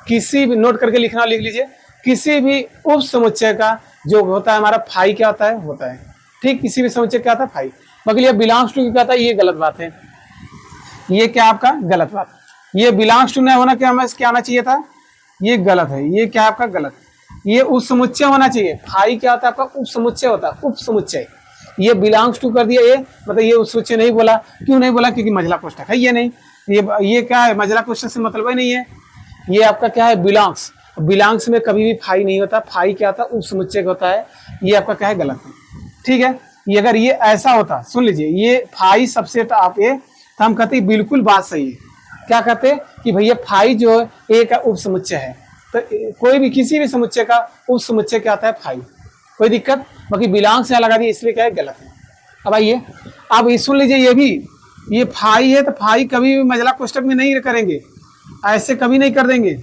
किसी भी नोट करके लिखना लिख लीजिए, किसी भी उप समुच्चय का जो होता है हमारा 5 क्या होता है, ठीक, किसी भी समुच्चय क्या होता है 5, मगर ये बिलोंग्स टू क्या था, ये गलत बात है, ये क्या आपका गलत बात, ये बिलोंग्स टू नहीं होना, क्या आना चाहिए था, ये गलत है, ये क्या आपका गलत, ये उप समुच्चय होना चाहिए, 5 क्या होता है आपका उप समुच्चय होता है, उप समुच्चय, ये बिलोंग्स टू कर दिया, ये मतलब ये उप समुच्चय नहीं बोला, क्यों नहीं बोला, क्योंकि मझला कोष्ठक है ये नहीं, ये क्या है मझला कोष्ठक से मतलब ही नहीं है, ये आपका क्या है बिलोंग्स में कभी भी 5 नहीं होता, 5 क्या होता है उप समुच्चय होता है, ये आपका क्या है गलत है, ठीक है। ये अगर ये ऐसा होता, सुन लीजिए, ये फाई सबसेट ऑफ ए, तो हम कहते बिल्कुल बात सही है। क्या कहते कि भैया फाई जो है ए का उप समुच्चय है, तो कोई भी किसी भी समुच्चय का उप समुच्चय क्या आता है, फाई। कोई दिक्कत, बाकी बिलोंग से लगा दिया इसलिए क्या है, गलत है। अब आइए, अब ये सुन लीजिए, ये भी ये फाई है, तो फाई कभी भी मजला कोष्टक में नहीं करेंगे, ऐसे कभी नहीं कर देंगे,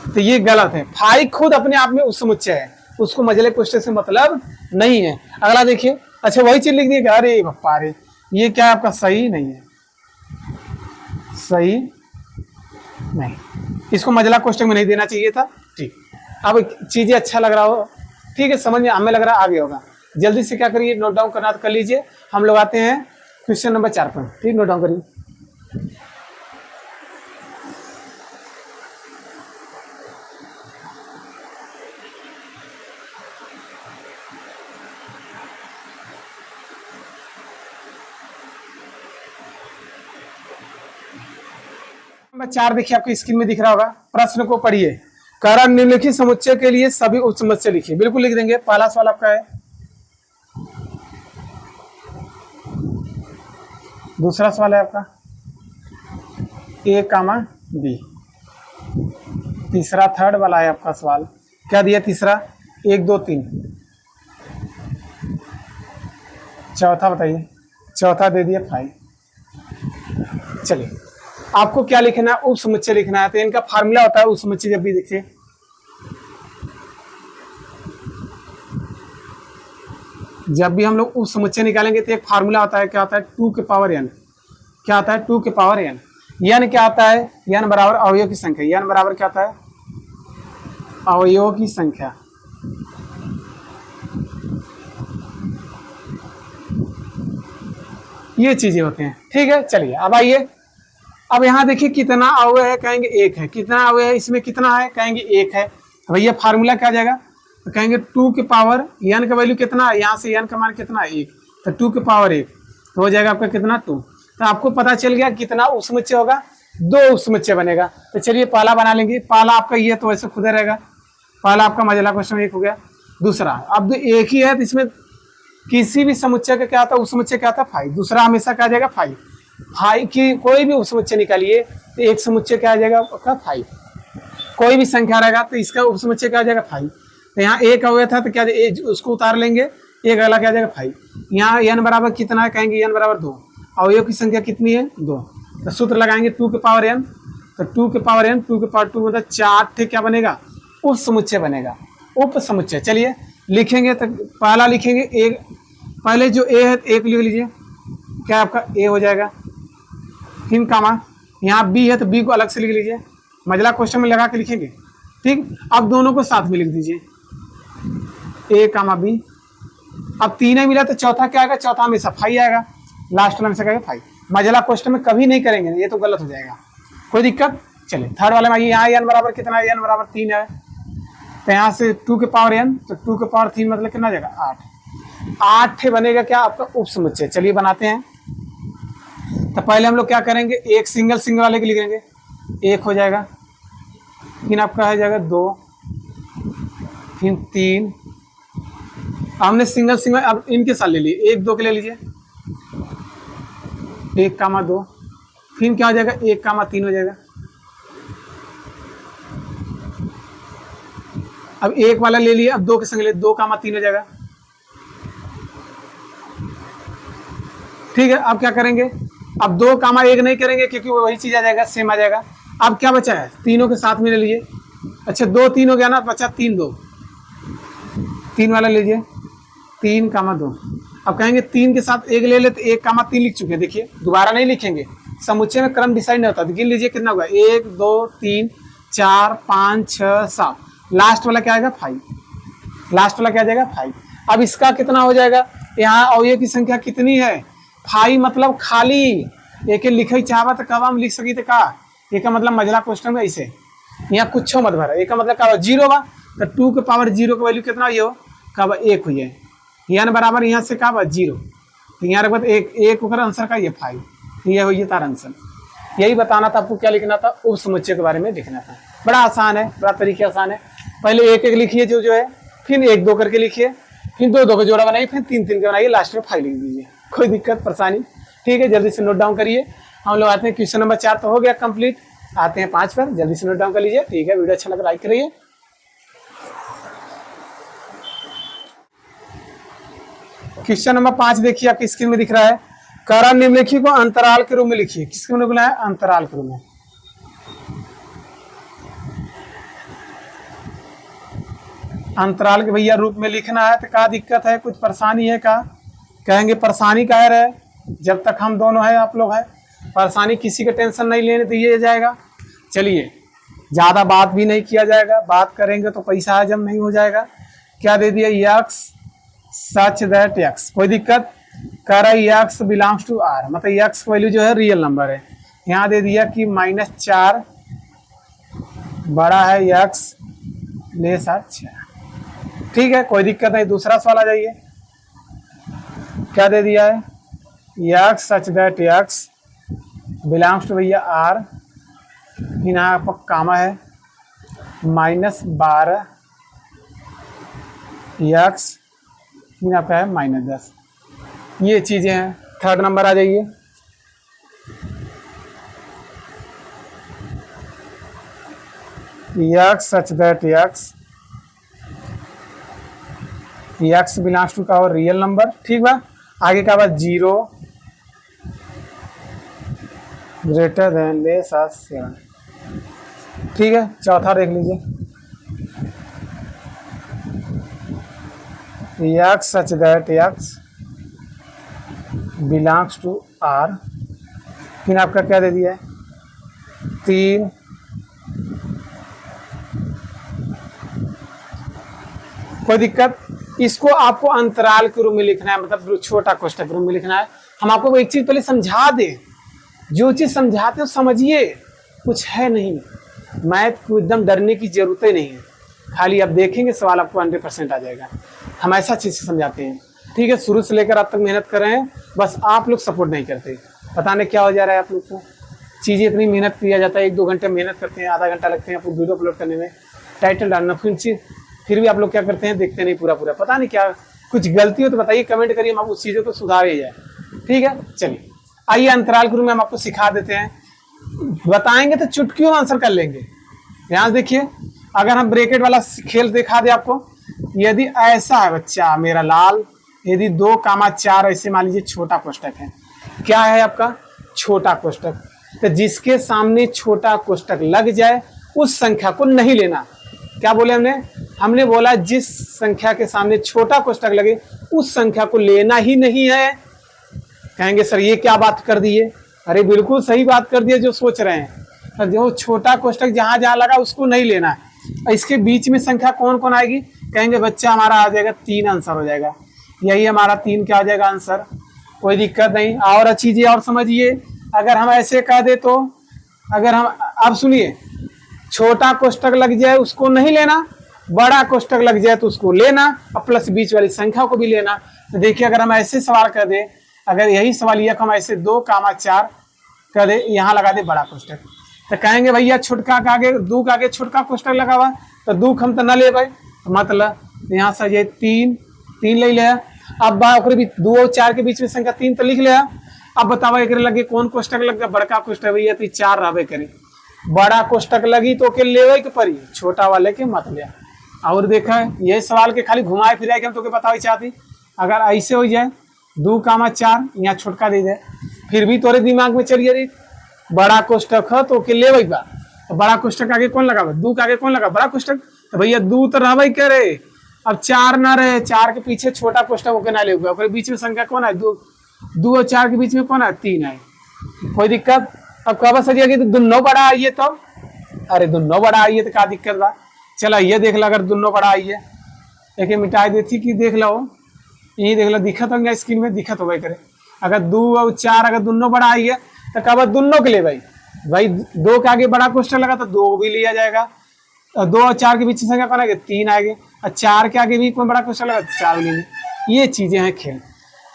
तो ये गलत है। फाई खुद अपने आप में उप समुच्चय है, उसको मजले कोष्टक से मतलब नहीं है। अगला देखिए, अच्छा वही चीज लिख दिए, अरे बप्पा रे, ये क्या आपका सही नहीं है, सही नहीं, इसको मजला कोष्टक में नहीं देना चाहिए था। ठीक, अब चीजें अच्छा लग रहा हो, ठीक है, समझ में हमें लग रहा है आगे होगा। जल्दी से क्या करिए, नोट डाउन करना तो कर लीजिए। हम लोग आते हैं क्वेश्चन नंबर 4 पर। ठीक, नोट डाउन करिए। नंबर 4 देखिए, आपकी स्क्रीन में दिख रहा होगा। प्रश्न को पढ़िए। कारण निम्नलिखित समुच्चय के लिए सभी उप समुच्चय लिखिए। बिल्कुल लिख देंगे। पहला सवाल आपका है, दूसरा सवाल है आपका ए कामा बी, तीसरा थर्ड वाला है आपका सवाल, क्या दिया तीसरा, 1 2 3, चौथा बताइए, चौथा दे दिया 5। चलिए, आपको क्या लिखना है, उप समुच्चय लिखना है। तो इनका फार्मूला होता है उप समुच्चय, जब भी देखिए, जब भी हम लोग उप समुच्चय निकालेंगे तो एक फार्मूला होता है, क्या होता है, 2 के पावर n। क्या आता है, 2 के पावर n। n क्या आता है, n बराबर अवयव की संख्या, n बराबर क्या होता है, अवयवों की संख्या। ये चीजें होते हैं। ठीक है, चलिए अब आइए, अब यहाँ देखिए कितना अवयव है, कहेंगे 1 है। कितना अवयव है, इसमें कितना है, कहेंगे 1 है। तो भैया फार्मूला क्या आ जाएगा, तो कहेंगे 2 के पावर n का वैल्यू कितना है, यहाँ से n का मान कितना है, 1, तो 2 के पावर 1, तो हो जाएगा आपका कितना, 2। तो आपको पता चल गया कितना उप समुच्चय होगा, 2 उप समुच्चय बनेगा। तो चलिए पहला बना लेंगे। पहला आपका ये तो वैसे खुद रहेगा, पहला आपका मजला क्वेश्चन 1 हो गया। दूसरा, अब तो एक ही है तो इसमें किसी भी समुच्चय का क्या आता है, उप समुच्चय क्या आता है, 5। दूसरा हमेशा क्या आ जाएगा, 5। 5 की कोई भी उप समुच्चय निकालिए तो एक समुच्चय क्या आ जाएगा आपका, 5। कोई भी संख्या रहेगा तो इसका उप समुच्चय क्या आ जाएगा, 5। तो यहाँ 1 अवयव था तो क्या उसको उतार लेंगे, एक अगला क्या आ जाएगा, 5। यहाँ n बराबर कितना है, कहेंगे n बराबर 2। अवयव की संख्या कितनी है, 2। तो सूत्र लगाएंगे 2 के पावर n, तो 2 के पावर n, 2 के पावर 2 मतलब 4 थे क्या बनेगा, उप समुच्चय बनेगा, उप समुच्चय। चलिए लिखेंगे, तो पहला लिखेंगे एक, पहले जो ए है 1 लिख लीजिए, क्या आपका ए हो जाएगा। फिर कामा, यहाँ बी है तो बी को अलग से लिख लीजिए, मजला क्वेश्चन में लगा के लिखेंगे। ठीक, अब दोनों को साथ में लिख दीजिए, ए कामा बी। अब 3 मिला तो चौथा क्या आएगा, चौथा हमेशा 5 आएगा, लास्ट वाला हमेशा क्या 5। मजला क्वेश्चन में कभी नहीं करेंगे, ये तो गलत हो जाएगा, कोई दिक्कत। चलिए थर्ड वाले में आइए, यहाँ n बराबर कितना है, n बराबर 3 है, तो यहाँ से 2 के पावर n, तो 2 के पावर 3 मतलब कितना जाएगा, 8। 8 बनेगा क्या आपका उप समुच्चय। चलिए बनाते हैं। तो पहले हम लोग क्या करेंगे, एक सिंगल सिंगल वाले के लिखेंगे, 1 हो जाएगा, फिर आपका हो जाएगा 2, फिर 3। हमने सिंगल सिंगल अब इनके साथ ले लिए, 1 2 के ले लीजिए, 1 कामा 2, फिर क्या हो जाएगा, 1 कामा 3 हो जाएगा। अब 1 वाला ले लिए, अब 2 के संग ले, 2 कामा 3 हो जाएगा। ठीक है, अब क्या करेंगे, अब 2 कामा 1 नहीं करेंगे क्योंकि वो वही चीज आ जाएगा, सेम आ जाएगा। अब क्या बचा है, तीनों के साथ में ले लीजिए। अच्छा 2 3 हो गया ना, बचा 3 2, 3 वाला लीजिए, 3 कामा 2। अब कहेंगे 3 के साथ 1 ले ले, तो 1 कामा 3 लिख चुके हैं। देखिए दोबारा नहीं लिखेंगे, समुच्चय में क्रम डिसाइड नहीं होता। गिन लीजिए कितना हुआ, 1 2 3 4 5 6 7, लास्ट वाला क्या आएगा, 5। लास्ट वाला क्या आ जाएगा, 5। अब इसका कितना हो जाएगा, यहाँ अवयव की संख्या कितनी है, 5 मतलब खाली। एक लिखे चाहवा तो कब हम लिख सकी थे का, एक मतलब मजला क्वेश्चन में ऐसे यहाँ कुछ मत भरा, एक मतलब का 0 बा, तो 2 के पावर 0 का वैल्यू कितना ये हो, कब 1 हुई है, n बराबर यहाँ से का 0, तो यहाँ रख एक होकर आंसर का ये 5, ये हुई है तार आंसर। यही बताना था आपको, क्या लिखना था, उप समुच्चय के बारे में लिखना था। बड़ा आसान है, बड़ा तरीके आसान है। पहले 1 1 लिखिए जो है, फिर 1 2 करके लिखिए, फिर 2 2 का जोड़ा बनाइए, फिर 3 3 का बनाइए, लास्ट में 5 लिख दीजिए, कोई दिक्कत परेशानी। ठीक है, जल्दी से नोट डाउन करिए। हम लोग आते हैं क्वेश्चन नंबर 4 तो हो गया कंप्लीट, आते हैं 5 पर, जल्दी से नोट डाउन कर लीजिए। ठीक है, वीडियो अच्छा लगा लाइक करिए। क्वेश्चन नंबर 5 देखिए, आपकी स्क्रीन में दिख रहा है। करा निम्नलिखित को अंतराल के रूप में लिखिए। किसके रूप में बोला है? अंतराल के रूप में। अंतराल के भैया रूप में लिखना है तो क्या दिक्कत है, कुछ परेशानी है का? कहेंगे परेशानी का है, जब तक हम दोनों है आप लोग है, परेशानी किसी का टेंशन नहीं लेने दिया जाएगा। चलिए, ज़्यादा बात भी नहीं किया जाएगा, बात करेंगे तो पैसा हजम नहीं हो जाएगा। क्या दे दिया? यक्स सच दैट यक्स, कोई दिक्कत? कह रहा है यक्स बिलोंग्स टू आर, मतलब यक्स की वैल्यू जो है रियल नंबर है। यहाँ दे दिया कि -4 बड़ा है यक्स लेस 6। ठीक है, कोई दिक्कत नहीं। दूसरा सवाल आ जाइए, क्या दे दिया है? X such that x belongs to भैया आर, यहाँ पर कामा है -12 यक्स, यहाँ पे है -10। ये चीज़ें हैं। थर्ड नंबर आ जाइए, x such that x belongs to का और रियल नंबर। ठीक बा, आगे का बात 0 ग्रेटर देन लेस 7। ठीक है, चौथा देख लीजिए, x such that x belongs to R, फिर आपका क्या दे दिया है? 3 कोई दिक्कत? इसको आपको अंतराल के रूप में लिखना है, मतलब छोटा कोष्ठक के रूप में लिखना है। हम आपको एक चीज पहले समझा दें, जो चीज समझाते हो समझिए, कुछ है नहीं, मैथ को एकदम डरने की जरूरत ही नहीं है। खाली आप देखेंगे सवाल आपको 100% आ जाएगा। हम ऐसा चीज से समझाते हैं। ठीक है, शुरू से लेकर अब तक मेहनत कर रहे हैं, बस आप लोग सपोर्ट नहीं करते। पता नहीं क्या हो जा रहा है आप लोग को, चीज़ें इतनी मेहनत किया जाता है, 1 2 घंटे मेहनत करते हैं, आधा घंटा लगते हैं आपको वीडियो अपलोड करने में, टाइटल डालना, फिर भी आप लोग क्या करते हैं, देखते नहीं पूरा। पता नहीं क्या, कुछ गलती हो तो बताइए, कमेंट करिए, हम उस चीज़ों को सुधारे जाए। ठीक है, चलिए आइए अंतराल के रूप में हम आपको सिखा देते हैं। बताएंगे तो चुटकियों में आंसर कर लेंगे। यहाँ देखिए, अगर हम ब्रैकेट वाला खेल दिखा दे आपको, यदि ऐसा है बच्चा मेरा लाल, यदि 2, 4 ऐसे मान लीजिए छोटा कोष्ठक है, क्या है आपका? छोटा कोष्ठक। तो जिसके सामने छोटा कोष्ठक लग जाए उस संख्या को नहीं लेना। क्या बोले हमने बोला जिस संख्या के सामने छोटा कोष्ठक लगे उस संख्या को लेना ही नहीं है। कहेंगे सर ये क्या बात कर दिए? अरे बिल्कुल सही बात कर दिए जो सोच रहे हैं। जो छोटा कोष्ठक जहां जहां लगा उसको नहीं लेना है। इसके बीच में संख्या कौन कौन आएगी? कहेंगे बच्चा हमारा आ जाएगा 3 आंसर हो जाएगा, यही हमारा 3 क्या हो जाएगा आंसर। कोई दिक्कत नहीं। और चीजें और समझिए, अगर हम ऐसे कह दे तो, अगर हम अब सुनिए, छोटा कोष्ठक लग जाए उसको नहीं लेना, बड़ा कोष्ठक लग जाए तो उसको लेना, और प्लस बीच वाली संख्या को भी लेना। तो देखिए अगर हम ऐसे सवाल कर दे, अगर यही सवाल ये हम ऐसे 2, 4 कर दे, यहाँ लगा दे बड़ा कोष्ठक, तो कहेंगे भैया छोटका के आगे 2 के आगे छोटका कोष्ठक लगा हुआ, तो 2 हम तो न ले भाई, मतलब यहाँ से ये 3 ले लिया। अब 2 और 4 के बीच में संख्या 3 तो लिख लिया। अब बताओ एक लगे कौन कोष्ठक लग गया? बड़का कोष्ठक भैया, तो 4 रहबे करे। बड़ा कोष्ठक लगी तो के लेवे के परी, छोटा वाले के मत लिया। और देखा है ये सवाल के खाली घुमाए फिराए के हम तो के बतावे चाहती, अगर ऐसे हो जाए 2, 4 यहाँ छोटका दे जाए, फिर भी तोरे दिमाग में चलिए रही बड़ा कोष्ठक है तो के लेवे बा, तो बड़ा कोष्ठक आगे कौन लगा? 2 के आगे कौन लगा? बड़ा कोष्ठक। तो भैया 2 तो रहबे करे, अब 4 ना रहे, 4 के पीछे छोटा कोष्ठक होके ना ले, बीच में संख्या कौन है? 2 और 4 के बीच में कौन है? 3 है। कोई दिक्कत? अब कब सर दोनों बड़ा आइए तो, अरे दोनों बड़ा आइए तो क्या दिक्कत बा? चलो ये देख लो, अगर दोनों बड़ा आइए एक मिटाई देती कि देख लो, यही देख लो, दिखत हो गया स्क्रीन में, दिखत हो गई करे। अगर 2 और 4 अगर दोनों बड़ा आइए तो कब दोनों के लिए भाई 2 के आगे बड़ा कोष्ठक लगा तो 2 भी लिया जाएगा, 2 और 4 के बीच संख्या कौन आएगी? 3 आएगी, और 4 के आगे भी कोई बड़ा कोष्ठक लगा तो 4 लेंगे। ये चीजें हैं खेल।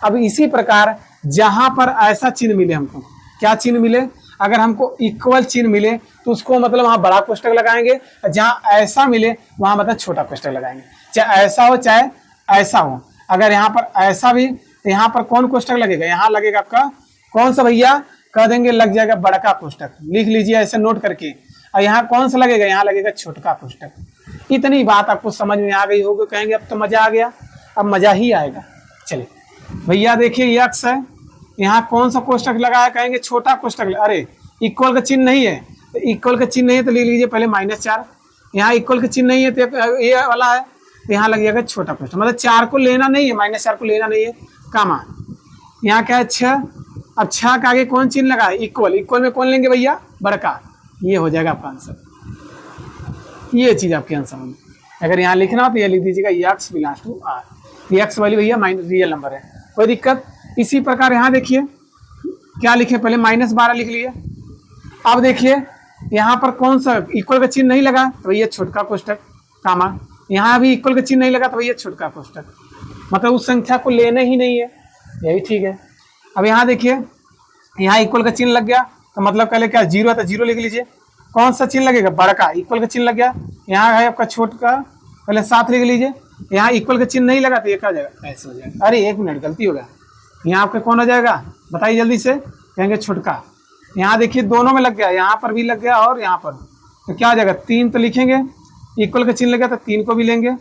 अब इसी प्रकार जहां पर ऐसा चिन्ह मिले हमको, क्या चिन्ह मिले? अगर हमको इक्वल चिन्ह मिले तो उसको मतलब वहाँ बड़ा कोष्ठक लगाएंगे, जहाँ ऐसा मिले वहाँ मतलब छोटा कोष्ठक लगाएंगे। चाहे ऐसा हो चाहे ऐसा हो, अगर यहाँ पर ऐसा भी, तो यहाँ पर कौन कोष्टक लगेगा, यहाँ लगेगा आपका कौन सा भैया, कह देंगे लग जाएगा बड़का कोष्टक, लिख लीजिए ऐसे नोट करके। और यहाँ कौन सा लगेगा, यहाँ लगेगा छोटका कोष्टक। इतनी बात आपको समझ में आ गई होगी, कहेंगे अब तो मजा आ गया, अब मजा ही आएगा। चलिए भैया देखिए ये अक्स है, यहाँ कौन सा कोष्टक लगा है, कहेंगे छोटा कोष्टक। अरे इक्वल का चिन्ह नहीं है, तो इक्वल का चिन्ह नहीं है तो लिख लीजिए पहले -4। यहाँ इक्वल का चिन्ह नहीं है तो ये वाला है, तो यहाँ लग जाएगा छोटा कोष्टक, मतलब 4 को लेना नहीं है, -4 को लेना नहीं है, कामा। यहाँ क्या है 6, अब 6 के आगे कौन चिन्ह लगा है, इक्वल, इक्वल में कौन लेंगे भैया, बड़का, ये हो जाएगा आपका आंसर। ये चीज आपके आंसर में अगर यहाँ लिखना हो तो ये लिख दीजिएगा x belongs to R. X वाली भैया रियल नंबर है, कोई दिक्कत। इसी प्रकार यहाँ देखिए क्या लिखे, पहले -12 लिख लिए। अब देखिए यहाँ पर कौन सा इक्वल का चिन्ह नहीं लगा तो भैया छोटका कोष्टक, कामा। यहाँ भी इक्वल का चिन्ह नहीं लगा तो भैया छोटका कोष्टक, मतलब उस संख्या को लेना ही नहीं है, यही ठीक है। अब यहाँ देखिए यहाँ इक्वल का चिन्ह लग गया तो मतलब पहले क्या 0 है तो 0 लिख लीजिए। कौन सा चिन्ह लगेगा, बड़का, इक्वल का चिन्ह लग गया। यहाँ है आपका छोटका, पहले 7 लिख लीजिए। यहाँ इक्वल का चिन्ह नहीं लगा तो ये क्या हो जाएगा, ऐसे हो जाएगा। अरे 1 मिनट गलती हो गया, यहाँ आपका कौन हो जाएगा बताइए जल्दी से, कहेंगे छोटका। यहाँ देखिए दोनों में लग गया, यहाँ पर भी लग गया और यहाँ पर, तो क्या हो जाएगा 3 तो लिखेंगे, इक्वल का चिन्ह लग गया तो 3 को भी लेंगे,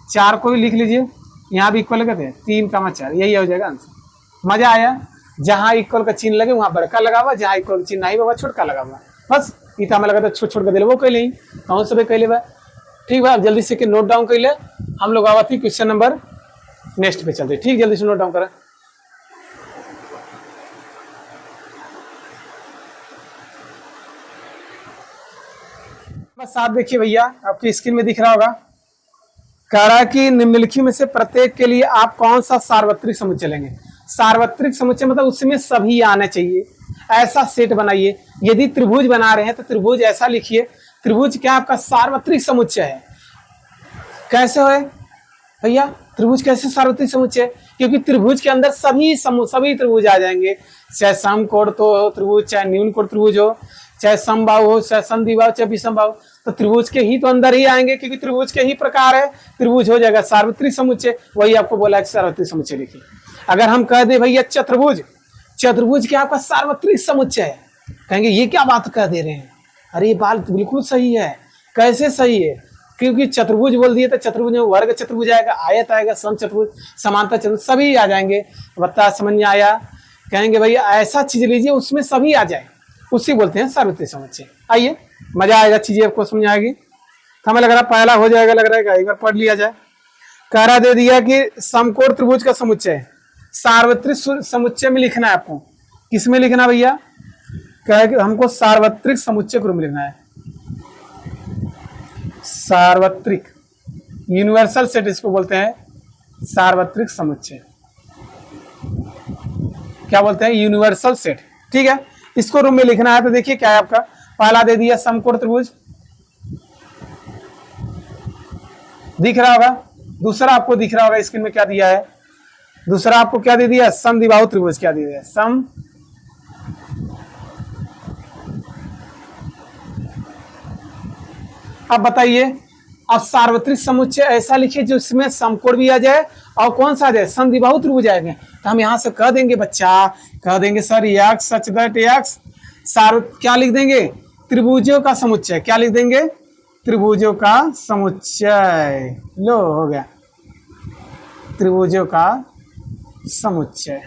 4 को भी लिख लीजिए। यहाँ भी इक्वल लगे थे, 3, 4, यही हो जाएगा आंसर। मजा आया, जहाँ इक्वल का चिन्ह लगे वहाँ बड़का लगा हुआ, जहाँ इक्वल का चिन्ह नहीं होगा छोटका लगा हुआ, बस इतना में लगा तो छोट छोट कर दिले वो कह ली कौन से कह ले। ठीक है, जल्दी से नोट डाउन कर ले, हम लोग आवा थी क्वेश्चन नंबर नेक्स्ट पे चलते। ठीक, जल्दी से नोट डाउन करें। बस आप देखिए भैया आपकी स्क्रीन में दिख रहा होगा, कह रहा है कि निम्नलिखित में से प्रत्येक के लिए आप कौन सा सार्वत्रिक समुच्चय लेंगे। सार्वत्रिक समुच्चय मतलब उसमें सभी आने चाहिए, ऐसा सेट बनाइए। यदि त्रिभुज बना रहे हैं तो त्रिभुज ऐसा लिखिए, त्रिभुज क्या आपका सार्वत्रिक समुच्चय है। कैसे है भैया, त्रिभुज कैसे सार्वत्रिक समुच्चय, क्योंकि त्रिभुज के अंदर सभी त्रिभुज आ जाएंगे, चाहे समकोण तो त्रिभुज, चाहे न्यून कोण त्रिभुज हो, चाहे समबाहु हो, चाहे समद्विबाहु, चाहे विषमबाहु, तो त्रिभुज के ही तो अंदर ही आएंगे, क्योंकि त्रिभुज के ही प्रकार है, त्रिभुज हो जाएगा सार्वत्रिक समुच्चय। वही आपको बोला है सार्वत्रिक समुच्चय लिखिए। अगर हम कह दे भैया चतुर्भुज, चतुर्भुज क्या आपका सार्वत्रिक समुच्चय है, कहेंगे ये क्या बात कह दे रहे हैं, अरे ये बात बिल्कुल सही है। कैसे सही है, क्योंकि चतुर्भुज बोल दिए तो चतुर्भुज में वर्ग चतुर्भुज आएगा, आयत आएगा, सम चतुर्भुज, समांतर चतुर्भुज, सभी आ जाएंगे। बता समझ में आया, कहेंगे भैया ऐसा चीज लीजिए उसमें सभी आ जाए, उसी बोलते हैं सार्वत्रिक समुच्चय। आइए मजा आएगा, चीजें आपको समझ आएगी। तो हमें लग रहा पहला हो जाएगा, लग रहा है एक बार पढ़ लिया जाए। कह दे दिया कि समकोण त्रिभुज का समुच्चय सार्वत्रिक समुच्चय में लिखना है आपको। किसमें लिखना भैया, कहे कि हमको सार्वत्रिक समुच्चय के रूप में लिखना है, सार्वत्रिक यूनिवर्सल सेट इसको बोलते हैं, सार्वत्रिक समुच्चय क्या बोलते हैं, यूनिवर्सल सेट। ठीक है, इसको रूम में लिखना है। तो देखिए क्या है आपका, पहला दे दिया समकोण त्रिभुज, दिख रहा होगा। दूसरा आपको दिख रहा होगा स्क्रीन में क्या दिया है, दूसरा आपको क्या दे दिया, समद्विबाहु त्रिभुज क्या दे दिया, सम अब बताइए, अब सार्वत्रिक समुच्चय ऐसा लिखिए जिसमें समकोण भी आ जाए और कौन सा आ जाए, समद्विबाहु त्रिभुज आएंगे। तो हम यहाँ से कह देंगे बच्चा, कह देंगे sir x such that x क्या लिख देंगे, त्रिभुजों का समुच्चय। क्या लिख देंगे, त्रिभुजों का समुच्चय। लो हो गया, त्रिभुजों का समुच्चय।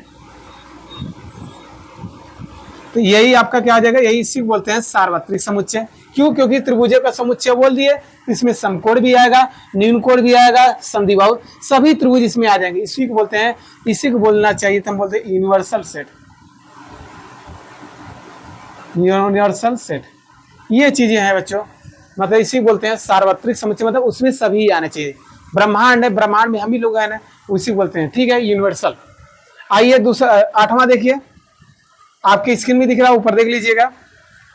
तो यही आपका क्या आ जाएगा, यही इसी को बोलते हैं सार्वत्रिक समुच्चय। क्यों, क्योंकि त्रिभुजों का समुच्चय बोल दिए, इसमें समकोण भी आएगा, न्यून कोण भी आएगा, समद्विबाहु, सभी त्रिभुज इसमें आ जाएंगे। इसी को बोलते हैं, इसी को बोलना चाहिए तो हम बोलते हैं यूनिवर्सल सेट, यूनिवर्सल सेट। ये चीजें हैं बच्चों, मतलब इसी को बोलते हैं सार्वत्रिक समुच्चय, मतलब उसमें सभी आने चाहिए। ब्रह्मांड है, ब्रह्मांड में हम ही लोग हैं ना, उसी को बोलते हैं। ठीक है, यूनिवर्सल। आइए दूसरा 8वां देखिए, आपके स्क्रीन में दिख रहा है, ऊपर देख लीजिएगा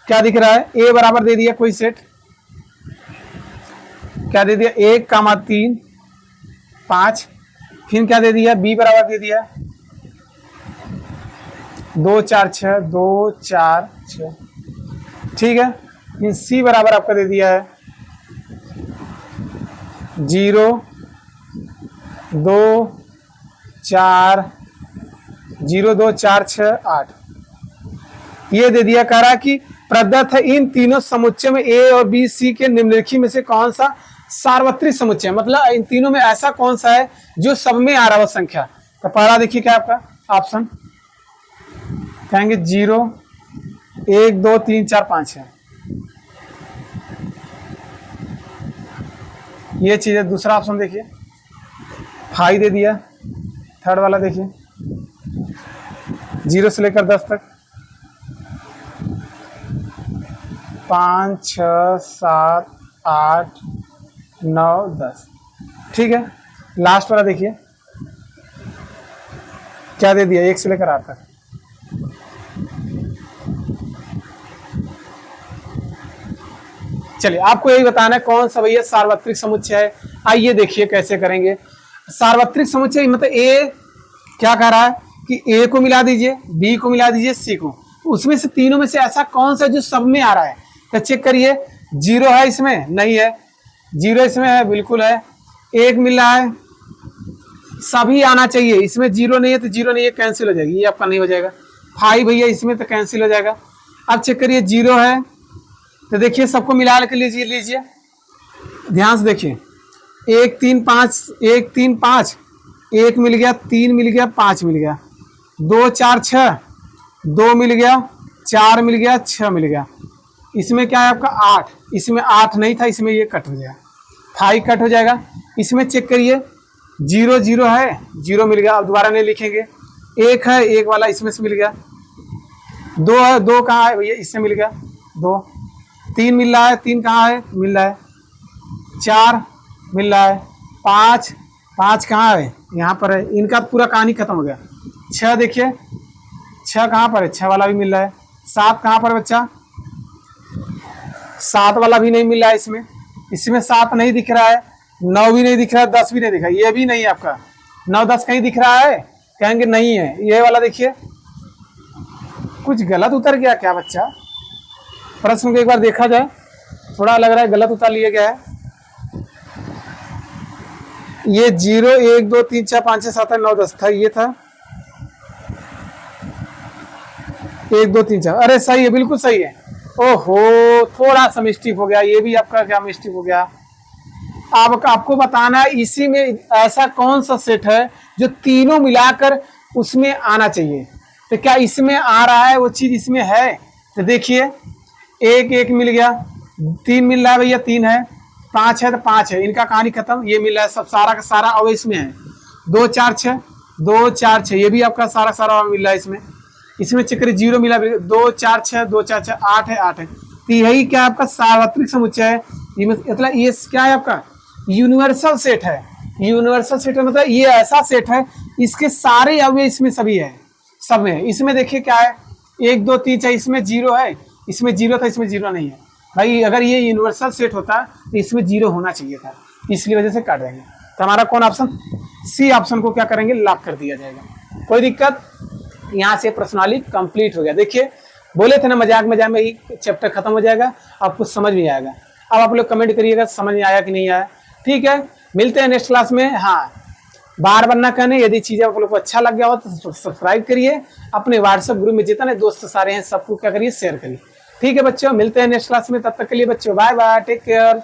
क्या दिख रहा है। ए बराबर दे दिया कोई सेट, क्या दे दिया 1, 3, 5, फिर क्या दे दिया, बी बराबर दे दिया 2, 4, 6, 2, 4, 6। ठीक है, फिर सी बराबर आपका दे दिया है 0, 2, 4 0 2 4 6 8 ये दे दिया। कह रहा कि प्रदत्त है इन तीनों समुच्चय में ए और बी सी के निम्नलिखित में से कौन सा सार्वत्रिक समुच्चय, मतलब इन तीनों में ऐसा कौन सा है जो सब में आ रहा है वो संख्या। तो पहला देखिए क्या आपका ऑप्शन कहेंगे 0 1 2 3 4 5 है, ये चीज है। दूसरा ऑप्शन देखिए 5 दे दिया। थर्ड वाला देखिए 0 से लेकर 10 तक 5 6 7 8 9 10, ठीक है। लास्ट वाला देखिए क्या दे दिया 1 से लेकर 8 तक। चलिए आपको यही बताना है कौन सा भैया सार्वत्रिक समुच्चय है। आइए देखिए कैसे करेंगे। सार्वत्रिक समुच्चय मतलब ए क्या कह रहा है कि ए को मिला दीजिए, बी को मिला दीजिए, सी को, उसमें से तीनों में से ऐसा कौन सा जो सब में आ रहा है। तो चेक करिए 0 है इसमें, नहीं है। 0 इसमें है, बिल्कुल है। 1 मिल रहा है, सभी आना चाहिए। इसमें 0 नहीं है तो 0 नहीं है, कैंसिल हो जाएगी, ये आपका नहीं हो जाएगा। 5 भैया इसमें तो कैंसिल हो जाएगा। अब चेक करिए 0 है तो देखिए सबको मिला के लीजिए ध्यान से देखिए 1 3 5 1 3 5 1 मिल गया, 3 मिल गया, 5 मिल गया, 2 4 6 2 मिल गया, 4 मिल गया, 6 मिल गया। इसमें क्या है आपका 8, इसमें 8 नहीं था, इसमें ये कट हो जाएगा, 5 कट हो जाएगा। इसमें चेक करिए 0 0 है, 0 मिल गया, अब दोबारा नहीं लिखेंगे। 1 है, 1 वाला इसमें से मिल गया। 2 है, 2 कहाँ है भैया, इससे मिल गया 2। 3 मिल रहा है, 3 कहाँ है, मिल रहा है। 4 मिल रहा है। 5 कहाँ है, यहाँ पर है, इनका पूरा कहानी खत्म हो गया। 6 देखिए 6 कहाँ पर है, 6 वाला भी मिल रहा है। 7 कहाँ पर बच्चा, 7 वाला भी नहीं मिल रहा है इसमें 7 नहीं दिख रहा है। 9 भी नहीं दिख रहा है, 10 भी नहीं दिख रहा है, ये भी नहीं है आपका। 9 10 कहीं दिख रहा है, कहेंगे नहीं है। ये वाला देखिए कुछ गलत उतर गया क्या बच्चा, प्रश्न को एक बार देखा जाए, थोड़ा लग रहा है गलत उतार लिया गया है। ये 0 1 2 3 4 5 6 7 8 9 10 था, ये था 1 2 3 4, अरे सही है, बिल्कुल सही है। ओहो थोड़ा सा मिस्टेक हो गया, ये भी आपका क्या मिस्टेक हो गया। अब आपको बताना है इसी में ऐसा कौन सा सेट है जो तीनों मिलाकर उसमें आना चाहिए। तो क्या इसमें आ रहा है वो चीज इसमें है, तो देखिए 1 1 मिल गया, 3 मिल रहा है भैया, 3 है। 5 है तो 5 है, इनका कहानी खत्म। ये मिल रहा है सब सारा का सारा, अब इसमें है 2 4 6 2 4 6, ये भी आपका सारा सारा मिल रहा है इसमें चेक करिए 0 मिला, 2 4 6 2 4 6 8 है 8 है। तो यही क्या आपका सार्वत्रिक समुच्चय है। ये मतलब ये क्या है आपका यूनिवर्सल सेट है। यूनिवर्सल सेट है मतलब ये ऐसा सेट है इसके सारे अवयव इसमें सभी है, सब में। इसमें देखिए क्या है 1 2 3 4, इसमें 0 है, इसमें 0 था, इसमें 0 नहीं है। भाई अगर ये यूनिवर्सल सेट होता तो इसमें 0 होना चाहिए था, इसकी वजह से काट देंगे। तो हमारा कौन ऑप्शन, सी ऑप्शन को क्या करेंगे, लॉक कर दिया जाएगा। कोई दिक्कत, यहाँ से प्रश्नावली कंप्लीट हो गया। देखिए बोले थे ना मजाक मजाक में ही चैप्टर खत्म हो जाएगा, अब कुछ समझ में आएगा। अब आप लोग कमेंट करिएगा समझ में आया कि नहीं आया, ठीक है। मिलते हैं नेक्स्ट क्लास में। हाँ बार बार ना कहने, यदि चीजें आप लोग को अच्छा लग गया हो तो सब्सक्राइब करिए, अपने व्हाट्सएप ग्रुप में जितने दोस्त सारे हैं सबको क्या करिए, शेयर करिए। ठीक है बच्चों, मिलते हैं नेक्स्ट क्लास में, तब तक के लिए बच्चों बाय बाय, टेक केयर।